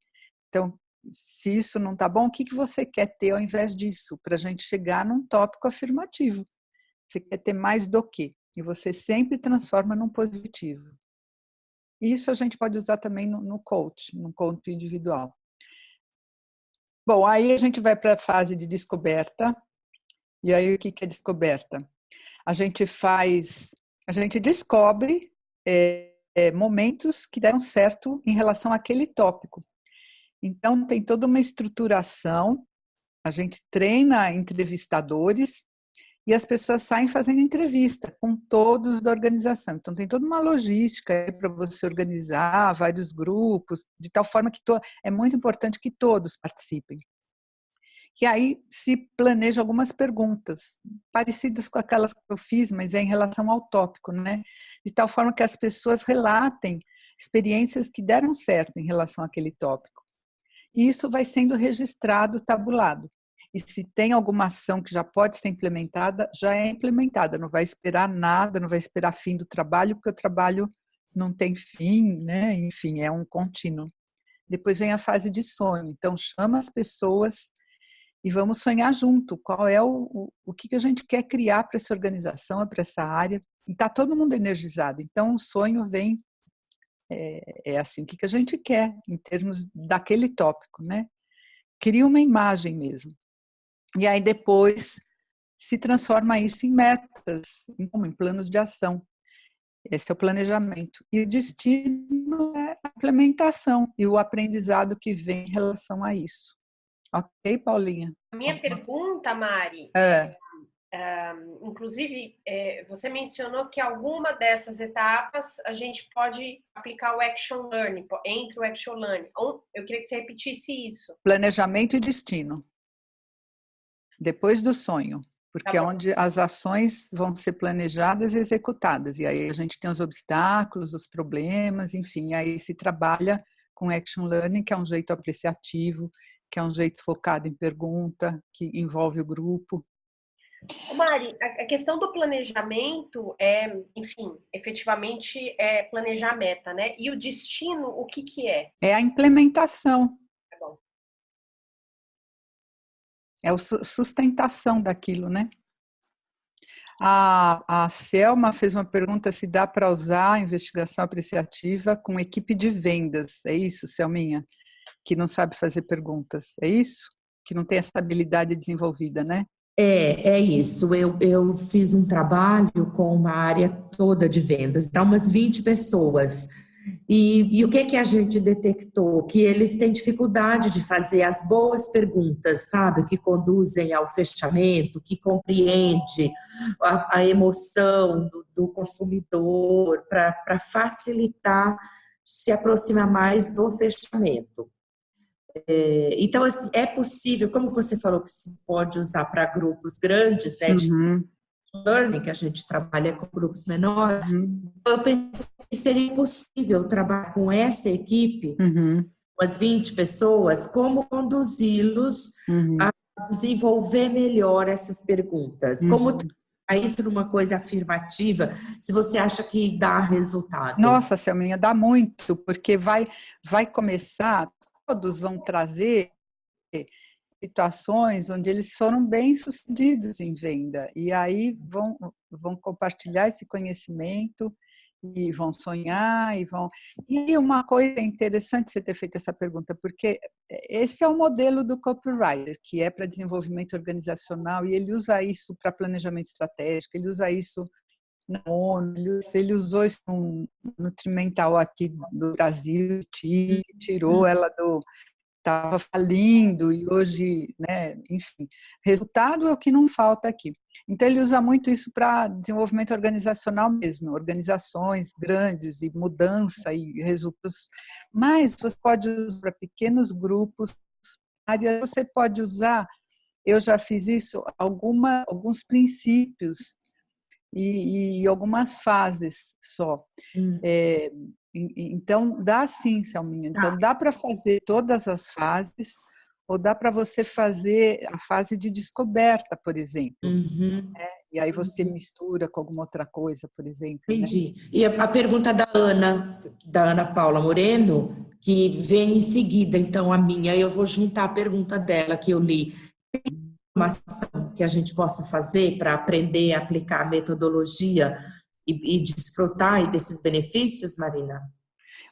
então, se isso não está bom, o que você quer ter ao invés disso? Para a gente chegar num tópico afirmativo. Você quer ter mais do quê? E você sempre transforma num positivo. Isso a gente pode usar também no coach individual. Bom, aí a gente vai para a fase de descoberta. E aí o que é descoberta? A gente descobre momentos que deram certo em relação àquele tópico. Então, tem toda uma estruturação, a gente treina entrevistadores e as pessoas saem fazendo entrevista com todos da organização. Então, tem toda uma logística para você organizar vários grupos, de tal forma que é muito importante que todos participem. E aí se planeja algumas perguntas, parecidas com aquelas que eu fiz, mas é em relação ao tópico, né? De tal forma que as pessoas relatem experiências que deram certo em relação àquele tópico. E isso vai sendo registrado, tabulado. E se tem alguma ação que já pode ser implementada, já é implementada. Não vai esperar nada, não vai esperar fim do trabalho, porque o trabalho não tem fim, né? Enfim, é um contínuo. Depois vem a fase de sonho. Então, chama as pessoas e vamos sonhar junto. Qual é o que a gente quer criar para essa organização, para essa área. E está todo mundo energizado. Então, o sonho vem... assim, o que a gente quer em termos daquele tópico, né? Cria uma imagem mesmo. E aí depois se transforma isso em metas, em planos de ação. Esse é o planejamento. E o destino é a implementação e o aprendizado que vem em relação a isso. Ok, Paulinha? A minha pergunta, Mari, inclusive, você mencionou que alguma dessas etapas a gente pode aplicar o Action Learning, entre o Action Learning. Eu queria que você repetisse isso. Planejamento e destino. Depois do sonho. Porque é onde as ações vão ser planejadas e executadas. E aí a gente tem os obstáculos, os problemas, enfim. Aí se trabalha com Action Learning, que é um jeito apreciativo, que é um jeito focado em pergunta, que envolve o grupo. Mari, a questão do planejamento enfim, efetivamente é planejar a meta, né? E o destino, o que é? É a implementação. Tá bom. É a sustentação daquilo, né? A Selma fez uma pergunta se dá para usar a investigação apreciativa com equipe de vendas. É isso, Selminha? Que não sabe fazer perguntas. É isso? Que não tem essa habilidade desenvolvida, né? É isso. Eu fiz um trabalho com uma área toda de vendas, então umas 20 pessoas. E o que a gente detectou? Que eles têm dificuldade de fazer as boas perguntas, sabe? Que conduzem ao fechamento, que compreende a emoção do consumidor para facilitar se aproximar mais do fechamento. Então, assim, é possível, como você falou que se pode usar para grupos grandes, né? De learning, que a gente trabalha com grupos menores, eu pensei que seria possível trabalhar com essa equipe, umas 20 pessoas, como conduzi-los a desenvolver melhor essas perguntas. Como isso numa coisa afirmativa, se você acha que dá resultado. Nossa, Selminha, dá muito, porque vai começar, todos vão trazer situações onde eles foram bem-sucedidos em venda e aí vão compartilhar esse conhecimento e vão sonhar e uma coisa interessante você ter feito essa pergunta, porque esse é o modelo do copywriter, que é para desenvolvimento organizacional, e ele usa isso para planejamento estratégico, ele usa isso na ONU, ele usou isso no Nutrimental aqui do Brasil, tirou ela estava falindo e hoje, né, enfim, resultado é o que não falta aqui. Então ele usa muito isso para desenvolvimento organizacional mesmo, organizações grandes e mudança e resultados, mas você pode usar para pequenos grupos, você pode usar, eu já fiz isso, alguns princípios e algumas fases só. Então, dá sim, Selminha. Então, dá para fazer todas as fases, ou dá para você fazer a fase de descoberta, por exemplo. E aí você mistura com alguma outra coisa, por exemplo. Entendi. Né? E a pergunta da Ana Paula Moreno, que vem em seguida, então, a minha, eu vou juntar a pergunta dela que eu li. Tem uma ação que a gente possa fazer para aprender a aplicar a metodologia e desfrutar desses benefícios, Marina?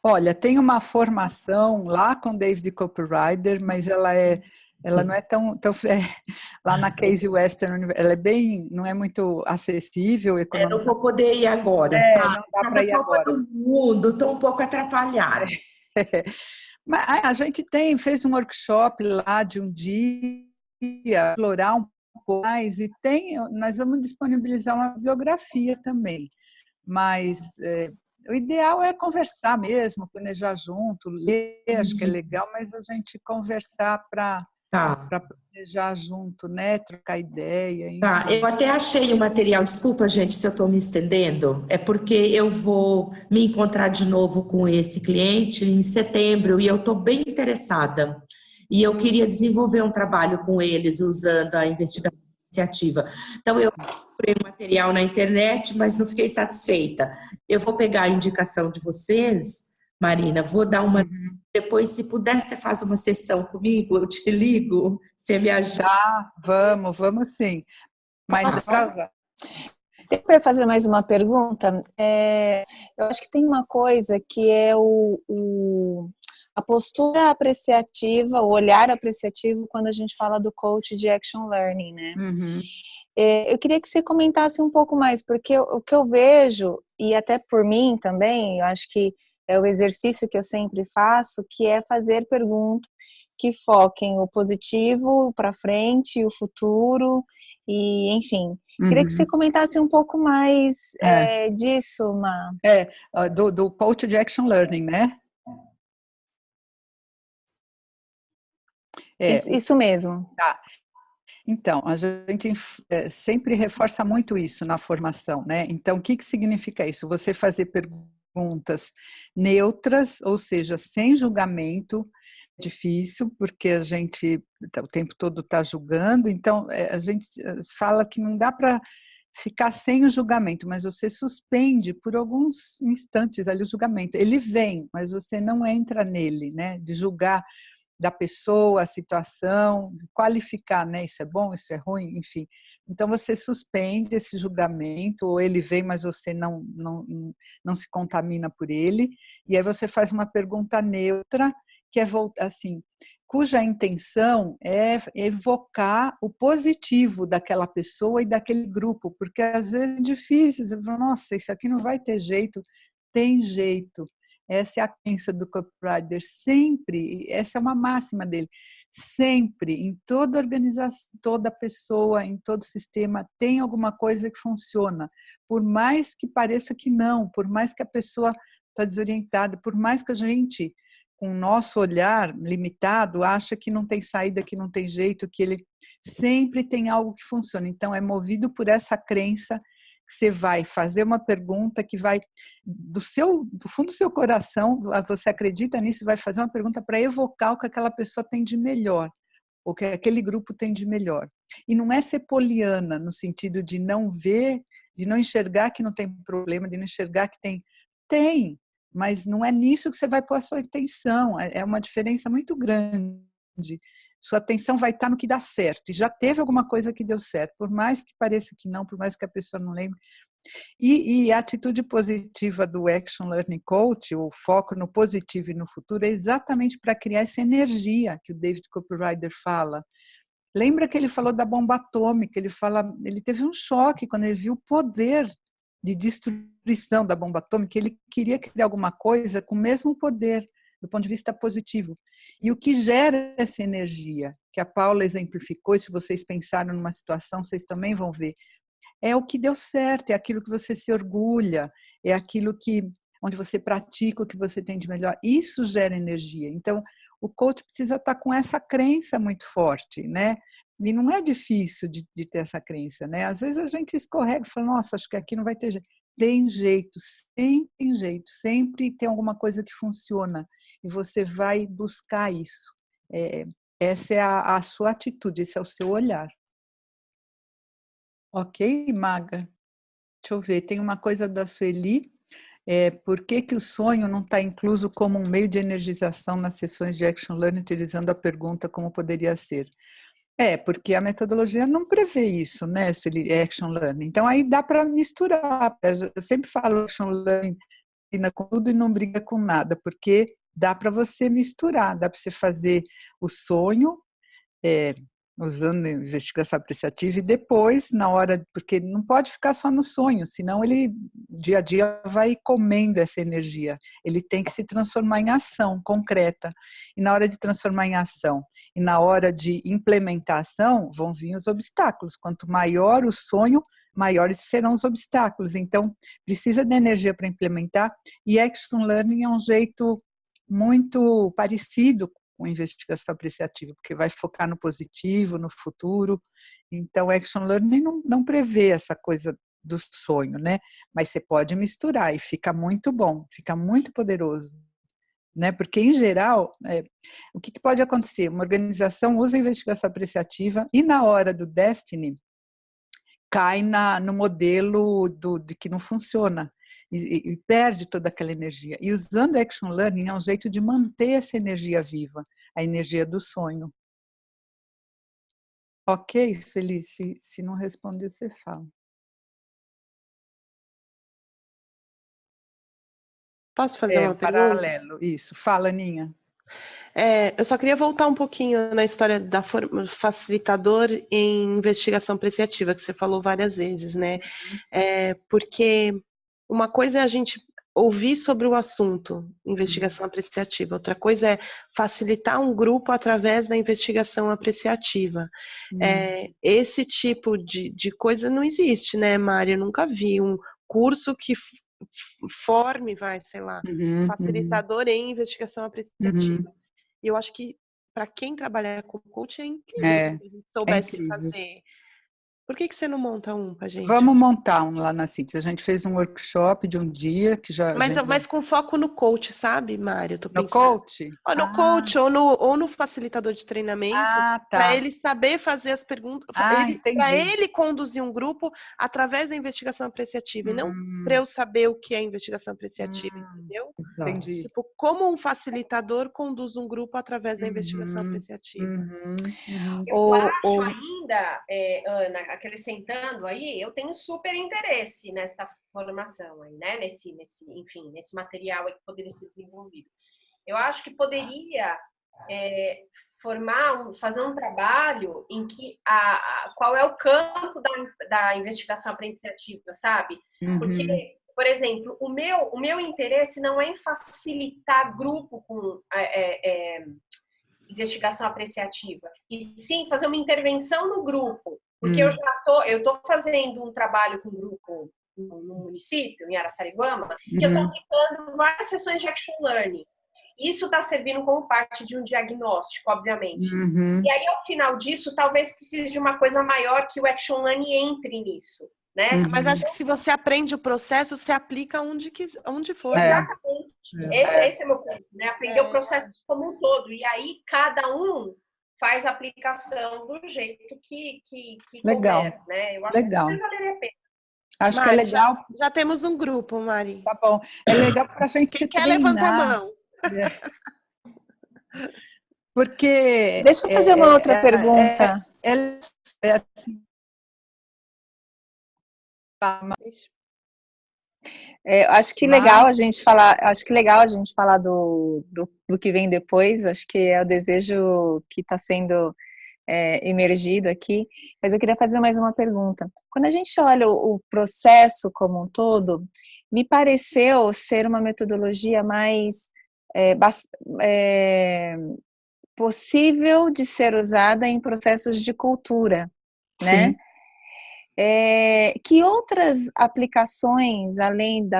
Olha, tem uma formação lá com David Copywriter, mas ela não é tão lá na Casey Western, ela é bem, não é muito acessível. Eu não vou poder ir agora, sabe? Não dá para ir agora. Todo mundo, estou um pouco atrapalhada. Mas a gente fez um workshop lá de um dia, explorar um pouco mais, e nós vamos disponibilizar uma bibliografia também. Mas o ideal é conversar mesmo, planejar junto, ler, acho que é legal, mas a gente conversar para planejar junto, né? Trocar ideia. Tá, eu até achei o material, desculpa, gente, se eu estou me estendendo, é porque eu vou me encontrar de novo com esse cliente em setembro e eu estou bem interessada. E eu queria desenvolver um trabalho com eles usando a investigação iniciativa. Então, eu procurei o material na internet, mas não fiquei satisfeita. Eu vou pegar a indicação de vocês, Marina, vou dar uma... Depois, se puder, você faz uma sessão comigo, eu te ligo, você me ajuda. Vamos sim. Mas eu ia fazer mais uma pergunta. Eu acho que tem uma coisa que é a postura apreciativa, o olhar apreciativo quando a gente fala do coach de Action Learning, né? Eu queria que você comentasse um pouco mais, porque o que eu vejo, e até por mim também, eu acho que é o exercício que eu sempre faço, que é fazer perguntas que foquem o positivo para frente, o futuro, e enfim. Queria que você comentasse um pouco mais disso, Ma. Do coach de Action Learning, né? Isso mesmo. Tá. Então, a gente sempre reforça muito isso na formação, né? Então, o que significa isso? Você fazer perguntas neutras, ou seja, sem julgamento. Difícil, porque a gente o tempo todo está julgando, então a gente fala que não dá para ficar sem o julgamento, mas você suspende por alguns instantes ali o julgamento. Ele vem, mas você não entra nele, né? De julgar da pessoa, a situação, qualificar, né? Isso é bom, isso é ruim, enfim. Então você suspende esse julgamento, ou ele vem, mas você não se contamina por ele, e aí você faz uma pergunta neutra, que é assim, cuja intenção é evocar o positivo daquela pessoa e daquele grupo, porque às vezes é difícil, você fala, nossa, isso aqui não vai ter jeito. Tem jeito. Essa é a crença do copywriter, sempre, essa é uma máxima dele, sempre, em toda organização, toda pessoa, em todo sistema, tem alguma coisa que funciona, por mais que pareça que não, por mais que a pessoa está desorientada, por mais que a gente, com o nosso olhar limitado, acha que não tem saída, que não tem jeito, que ele sempre tem algo que funciona. Então, é movido por essa crença que você vai fazer uma pergunta que vai, do fundo do seu coração, você acredita nisso e vai fazer uma pergunta para evocar o que aquela pessoa tem de melhor, o que aquele grupo tem de melhor. E não é ser poliana, no sentido de não ver, de não enxergar que não tem problema, de não enxergar que tem, mas não é nisso que você vai pôr a sua atenção, é uma diferença muito grande. Sua atenção vai estar no que dá certo, e já teve alguma coisa que deu certo, por mais que pareça que não, por mais que a pessoa não lembre. E a atitude positiva do Action Learning Coach, o foco no positivo e no futuro, é exatamente para criar essa energia que o David Copywriter fala. Lembra que ele falou da bomba atômica, ele teve um choque quando ele viu o poder de destruição da bomba atômica, ele queria criar alguma coisa com o mesmo poder, do ponto de vista positivo. E o que gera essa energia, que a Paula exemplificou, e se vocês pensaram numa situação, vocês também vão ver, é o que deu certo, é aquilo que você se orgulha, é aquilo onde você pratica o que você tem de melhor. Isso gera energia. Então, o coach precisa estar com essa crença muito forte, né? E não é difícil de ter essa crença, né? Às vezes a gente escorrega e fala, nossa, acho que aqui não vai ter jeito. Tem jeito, sempre tem jeito, sempre tem alguma coisa que funciona e você vai buscar isso. Essa é a sua atitude, esse é o seu olhar. Ok, Maga? Deixa eu ver, tem uma coisa da Sueli. Por que o sonho não está incluso como um meio de energização nas sessões de Action Learning, utilizando a pergunta como poderia ser? Porque a metodologia não prevê isso, né, Action Learning. Então, aí dá para misturar. Eu sempre falo Action Learning com tudo e não briga com nada, porque dá para você misturar, dá para você fazer o sonho, usando investigação apreciativa, e depois, na hora, porque não pode ficar só no sonho, senão ele, dia a dia, vai comendo essa energia. Ele tem que se transformar em ação concreta. E na hora de transformar em ação e na hora de implementação, vão vir os obstáculos. Quanto maior o sonho, maiores serão os obstáculos. Então, precisa de energia para implementar, e Action Learning é um jeito muito parecido com investigação apreciativa, porque vai focar no positivo, no futuro. Então, Action Learning não prevê essa coisa do sonho, né? Mas você pode misturar e fica muito bom, fica muito poderoso, né? Porque, em geral, o que pode acontecer? Uma organização usa a investigação apreciativa e, na hora do Destiny, cai no modelo de que não funciona. E perde toda aquela energia. E usando Action Learning é um jeito de manter essa energia viva, a energia do sonho. Ok, Sueli, se não responder, você fala. Posso fazer uma pergunta? Paralelo, isso. Fala, Aninha. Eu só queria voltar um pouquinho na história da facilitador em investigação apreciativa, que você falou várias vezes, né? Porque uma coisa é a gente ouvir sobre o assunto, investigação apreciativa. Outra coisa é facilitar um grupo através da investigação apreciativa. Esse tipo de coisa não existe, né, Mari? Eu nunca vi um curso que forme, sei lá, facilitador em investigação apreciativa. E eu acho que para quem trabalha com coaching é incrível se a gente soubesse fazer. Por que você não monta um pra gente? Vamos montar um lá na CITES. A gente fez um workshop de um dia que já. Mas com foco no coach, sabe, Mário? Eu tô pensando. No coach? No coach ou no facilitador de treinamento, para ele saber fazer as perguntas, para ele conduzir um grupo através da investigação apreciativa, e não para eu saber o que é investigação apreciativa, entendeu? Entendi. Tipo, como um facilitador conduz um grupo através da investigação apreciativa. Eu acho ainda, Ana, acrescentando aí, eu tenho super interesse nessa formação aí, né? Nesse material aí que poderia ser desenvolvido. Eu acho que poderia fazer um trabalho em que qual é o campo da investigação apreciativa, sabe? Porque, por exemplo, o meu interesse não é em facilitar grupo com investigação apreciativa, e sim fazer uma intervenção no grupo, porque eu tô fazendo um trabalho com um grupo no município, em Araçariguama, que eu estou aplicando várias sessões de action learning. Isso está servindo como parte de um diagnóstico, obviamente. E aí, ao final disso, talvez precise de uma coisa maior que o action learning entre nisso, né? Mas acho que se você aprende o processo, você aplica onde for. Exatamente. Esse é o meu ponto, né? Aprender o processo como um todo. E aí, cada um faz a aplicação do jeito que legal. Couber, né? Eu acho legal. que valeria a pena. Acho Mari, que é legal. Já temos um grupo, Mari. Tá bom. É legal para a gente Quem treinar. quer levanta a mão. Porque... Deixa eu fazer uma outra pergunta. Assim, acho que legal a gente falar do que vem depois. Acho que é o desejo que está sendo emergido aqui. Mas eu queria fazer mais uma pergunta. Quando a gente olha o processo como um todo, me pareceu ser uma metodologia mais possível de ser usada em processos de cultura, né? Que outras aplicações, além de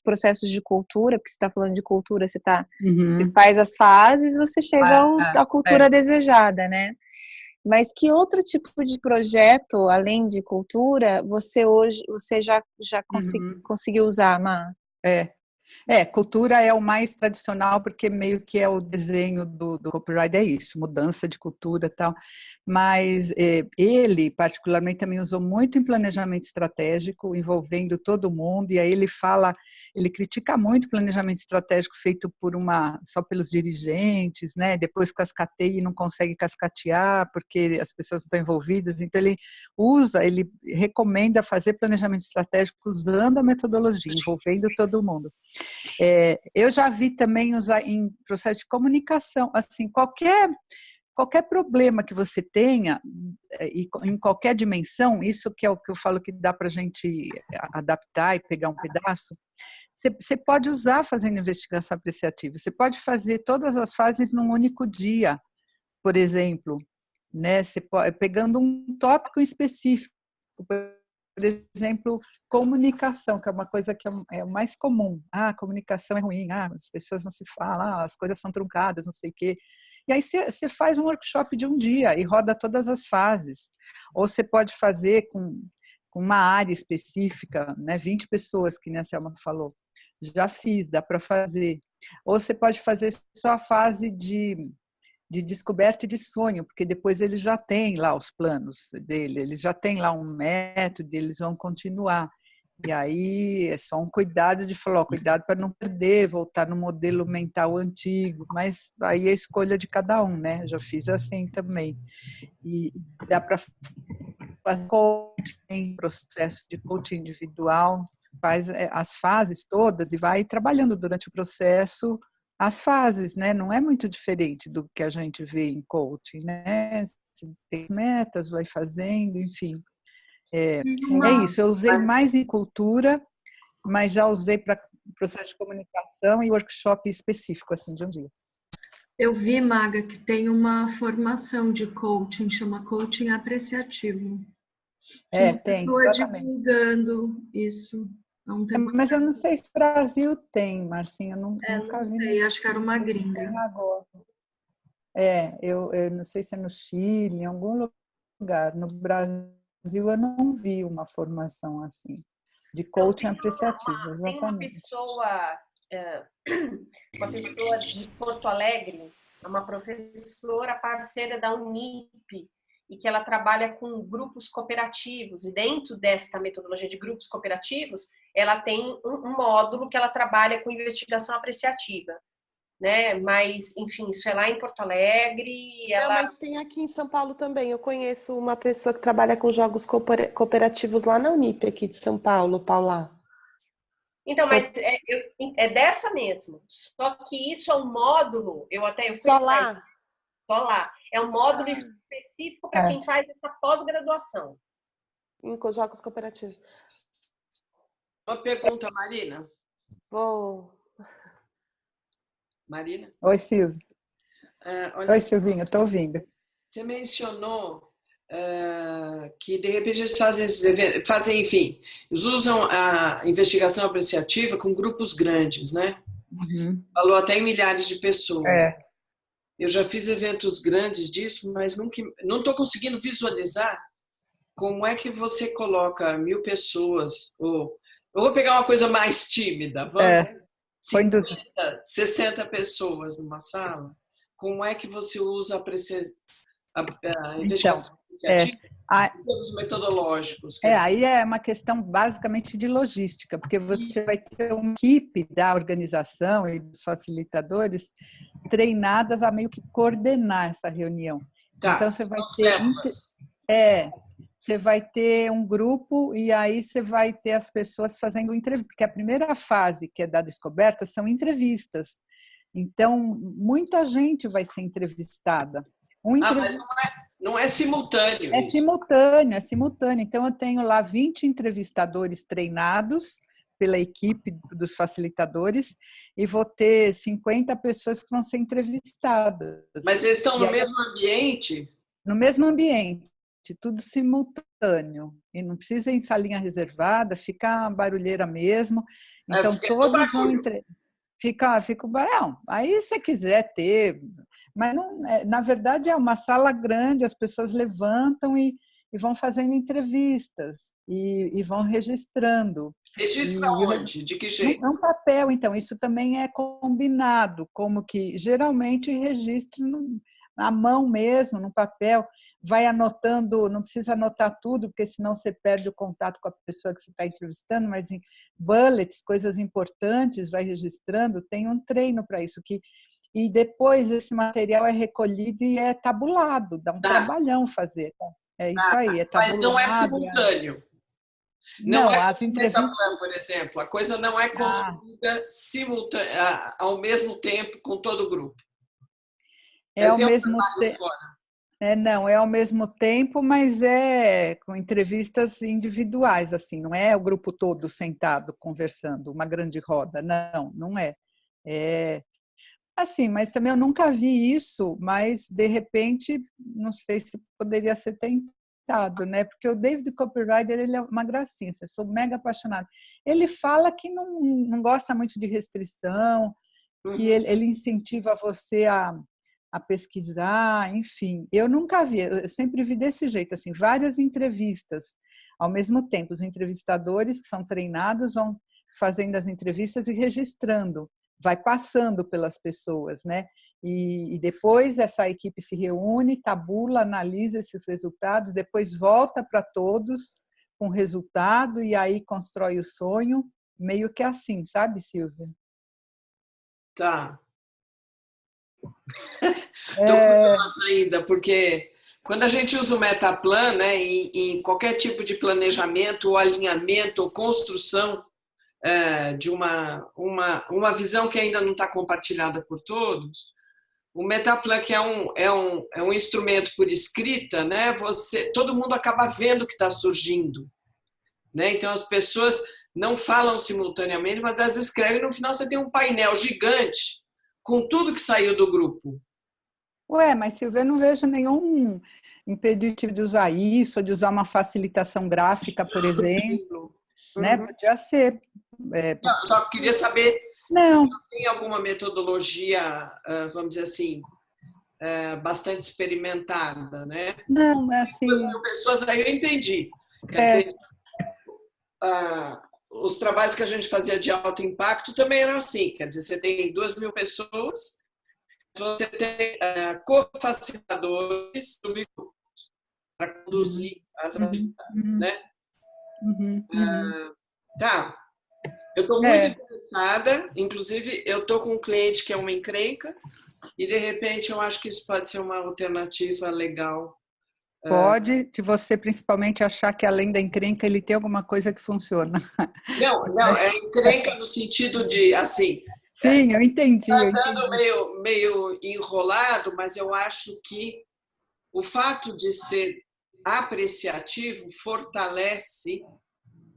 processos de cultura, porque você está falando de cultura, você faz as fases, você chega à cultura desejada, né? Mas que outro tipo de projeto, além de cultura, você já conseguiu usar, Má? Cultura é o mais tradicional, porque meio que é o desenho do copyright, é isso, mudança de cultura e tal. Mas ele, particularmente, também usou muito em planejamento estratégico, envolvendo todo mundo, e aí ele critica muito o planejamento estratégico feito só pelos dirigentes, né? Depois cascateia e não consegue cascatear, porque as pessoas não estão envolvidas. Então, ele recomenda fazer planejamento estratégico usando a metodologia, envolvendo todo mundo. Eu já vi também usar em processo de comunicação, assim, qualquer problema que você tenha, em qualquer dimensão, isso que é o que eu falo que dá para a gente adaptar e pegar um pedaço, você pode usar fazendo investigação apreciativa, você pode fazer todas as fases num único dia, por exemplo, né? Pegando um tópico específico, por exemplo, comunicação, que é uma coisa que é o mais comum. Comunicação é ruim, as pessoas não se falam, as coisas são truncadas, não sei o quê. E aí você faz um workshop de um dia e roda todas as fases. Ou você pode fazer com uma área específica, né? 20 pessoas, que nem a Selma falou. Já fiz, dá para fazer. Ou você pode fazer só a fase de descoberta e de sonho, porque depois eles já têm lá os planos dele, eles já têm lá um método, eles vão continuar. E aí é só um cuidado de falar, cuidado para não perder, voltar no modelo mental antigo, mas aí é a escolha de cada um, né? Já fiz assim também. E dá para fazer coaching, processo de coaching individual, faz as fases todas e vai trabalhando durante o processo as fases, né? Não é muito diferente do que a gente vê em coaching, né? Você tem metas, vai fazendo, enfim. É isso, eu usei mais em cultura, mas já usei para processo de comunicação e workshop específico assim de um dia. Eu vi, Maga, que tem uma formação de coaching, chama coaching apreciativo. Tinha uma Tem, pessoa exatamente. divulgando isso há um tempo. Mas eu não sei se o Brasil tem, Marcinha, nunca não vi. sei, acho que era uma gringa. Tem agora. Eu não sei se é no Chile, em algum lugar. No Brasil eu não vi uma formação assim, de coaching apreciativo, exatamente. Tem uma pessoa de Porto Alegre, uma professora parceira da Unip, e que ela trabalha com grupos cooperativos, e dentro desta metodologia de grupos cooperativos, ela tem um módulo que ela trabalha com investigação apreciativa, né? Mas, enfim, isso é lá em Porto Alegre. Mas tem aqui em São Paulo também. Eu conheço uma pessoa que trabalha com jogos cooperativos lá na Unip, aqui de São Paulo, Paula. Então, mas é dessa mesmo. Só que isso é um módulo, Só lá? Só lá. É um módulo específico para quem faz essa pós-graduação. Em jogos cooperativos. Uma pergunta, Marina. Marina? Oi, Silvia. Oi, Silvinha, estou ouvindo. Você mencionou que, de repente, eles fazem, enfim, eles usam a investigação apreciativa com grupos grandes, né? Uhum. Falou até em milhares de pessoas. Eu já fiz eventos grandes disso, mas não estou conseguindo visualizar como é que você coloca 1000 pessoas, ou eu vou pegar uma coisa mais tímida, vamos? 50, 60 pessoas numa sala, como é que você usa a investigação apreciativa em termos metodológicos? Aí é uma questão basicamente de logística, porque você vai ter uma equipe da organização e dos facilitadores treinadas a meio que coordenar essa reunião. Então você vai você vai ter um grupo e aí você vai ter as pessoas fazendo entrevista, porque a primeira fase, que é da descoberta, são entrevistas. Então, muita gente vai ser entrevistada. Mas não é simultâneo. É simultâneo. Então, eu tenho lá 20 entrevistadores treinados pela equipe dos facilitadores e vou ter 50 pessoas que vão ser entrevistadas. Mas eles estão no mesmo ambiente? No mesmo ambiente, tudo simultâneo. E não precisa ir em salinha reservada, fica barulheira mesmo. Então, todos vão... Fica o barulho. Aí, se quiser ter... Mas, não, na verdade, é uma sala grande, as pessoas levantam e vão fazendo entrevistas e vão registrando. Registra onde? De que jeito? É um papel, então. Isso também é combinado, como que geralmente registra na mão mesmo, no papel. Vai anotando, não precisa anotar tudo, porque senão você perde o contato com a pessoa que você está entrevistando, mas em bullets, coisas importantes, vai registrando. Tem um treino para isso. E depois esse material é recolhido e é tabulado, dá um trabalhão fazer. É isso aí, é tabulado. Mas não é simultâneo. Não é as entrevistas, por exemplo. A coisa não é construída ao mesmo tempo com todo o grupo. É ao mesmo tempo. Não, é ao mesmo tempo, mas é com entrevistas individuais, assim, não é o grupo todo sentado conversando, uma grande roda. Não é. Assim, mas também eu nunca vi isso, mas de repente, não sei se poderia ser tentado, né? Porque o David Copywriter, ele é uma gracinha, eu sou mega apaixonada. Ele fala que não gosta muito de restrição, que ele incentiva você a pesquisar, enfim. Eu nunca vi, eu sempre vi desse jeito, assim, várias entrevistas ao mesmo tempo. Os entrevistadores que são treinados vão fazendo as entrevistas e registrando. Vai passando pelas pessoas, né? E depois essa equipe se reúne, tabula, analisa esses resultados, depois volta para todos com o resultado e aí constrói o sonho, meio que assim, sabe, Silvia? Tá. Estou curiosa ainda, porque quando a gente usa o Metaplan, né, em qualquer tipo de planejamento ou alinhamento ou construção de uma visão que ainda não está compartilhada por todos, o Metaplan, que é um instrumento por escrita, né? Todo mundo acaba vendo o que está surgindo, né? Então as pessoas não falam simultaneamente, mas elas escrevem, no final você tem um painel gigante com tudo que saiu do grupo. Ué, mas Silvia, eu não vejo nenhum impeditivo de usar isso, ou de usar uma facilitação gráfica, por exemplo, né? Podia ser. Não, eu só queria saber não. se tem alguma metodologia, vamos dizer assim, bastante experimentada, né? Não, é assim. 2.000 pessoas, aí eu entendi. Quer dizer, os trabalhos que a gente fazia de alto impacto também eram assim, quer dizer, você tem 2.000 pessoas, você tem co-facilitadores para conduzir as atividades, né? Tá. Eu estou muito interessada, inclusive eu estou com um cliente que é uma encrenca e de repente eu acho que isso pode ser uma alternativa legal. Pode, de você principalmente achar que além da encrenca ele tem alguma coisa que funciona. Não, é encrenca no sentido de, assim... Sim, eu entendi. Está andando meio enrolado, mas eu acho que o fato de ser apreciativo fortalece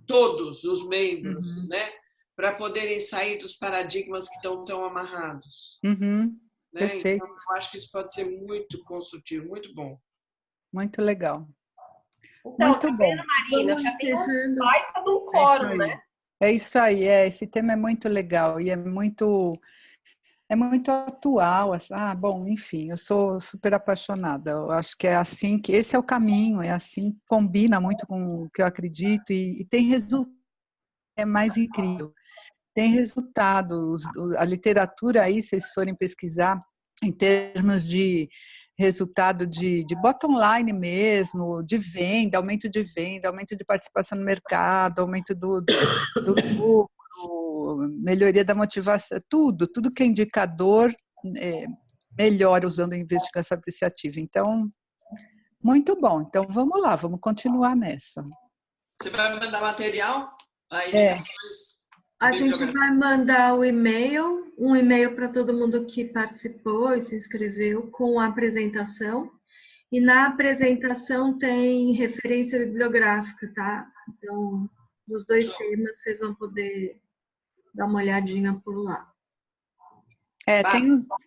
todos os membros, né? Para poderem sair dos paradigmas que estão tão amarrados. Né? Perfeito. Então, eu acho que isso pode ser muito construtivo, muito bom. Muito legal. Então, muito bom. Marina, já tem um baita de um quórum, né? É isso aí, esse tema é muito legal e é muito atual. Bom, enfim, eu sou super apaixonada. Eu acho que é assim que esse é o caminho, é assim, combina muito com o que eu acredito e tem resultado, é mais incrível. Tem resultados, a literatura aí, se vocês forem pesquisar, em termos de resultado de bottom line mesmo, de venda, aumento de participação no mercado, aumento do lucro, melhoria da motivação, tudo que é indicador melhora usando a investigação apreciativa. Então, muito bom. Então, vamos lá, vamos continuar nessa. Você vai me mandar material? Indicações? A gente vai mandar um e-mail para todo mundo que participou e se inscreveu com a apresentação. E na apresentação tem referência bibliográfica, tá? Então, dos dois temas, vocês vão poder dar uma olhadinha por lá.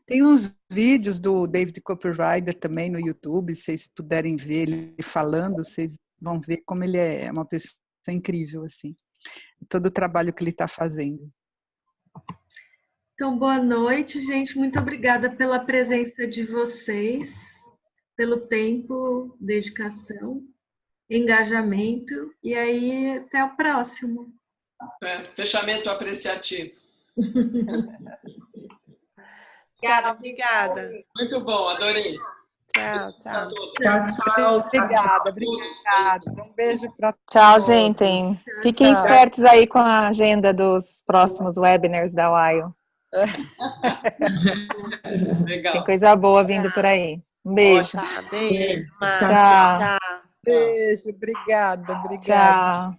Tem uns vídeos do David Copperrider também no YouTube, se vocês puderem ver ele falando, vocês vão ver como ele é uma pessoa incrível, assim. Todo o trabalho que ele está fazendo. Então, boa noite, gente. Muito obrigada pela presença de vocês, pelo tempo, dedicação, engajamento. E aí, até o próximo. Fechamento apreciativo. Obrigada. Muito bom, adorei. Tchau. Obrigada. Um beijo para todos. Tchau, gente. Fiquem espertos aí com a agenda dos próximos webinars da UAIO. Legal. Tem coisa boa vindo por aí. Um beijo. Beijo. Tchau. Beijo, obrigada. Tchau.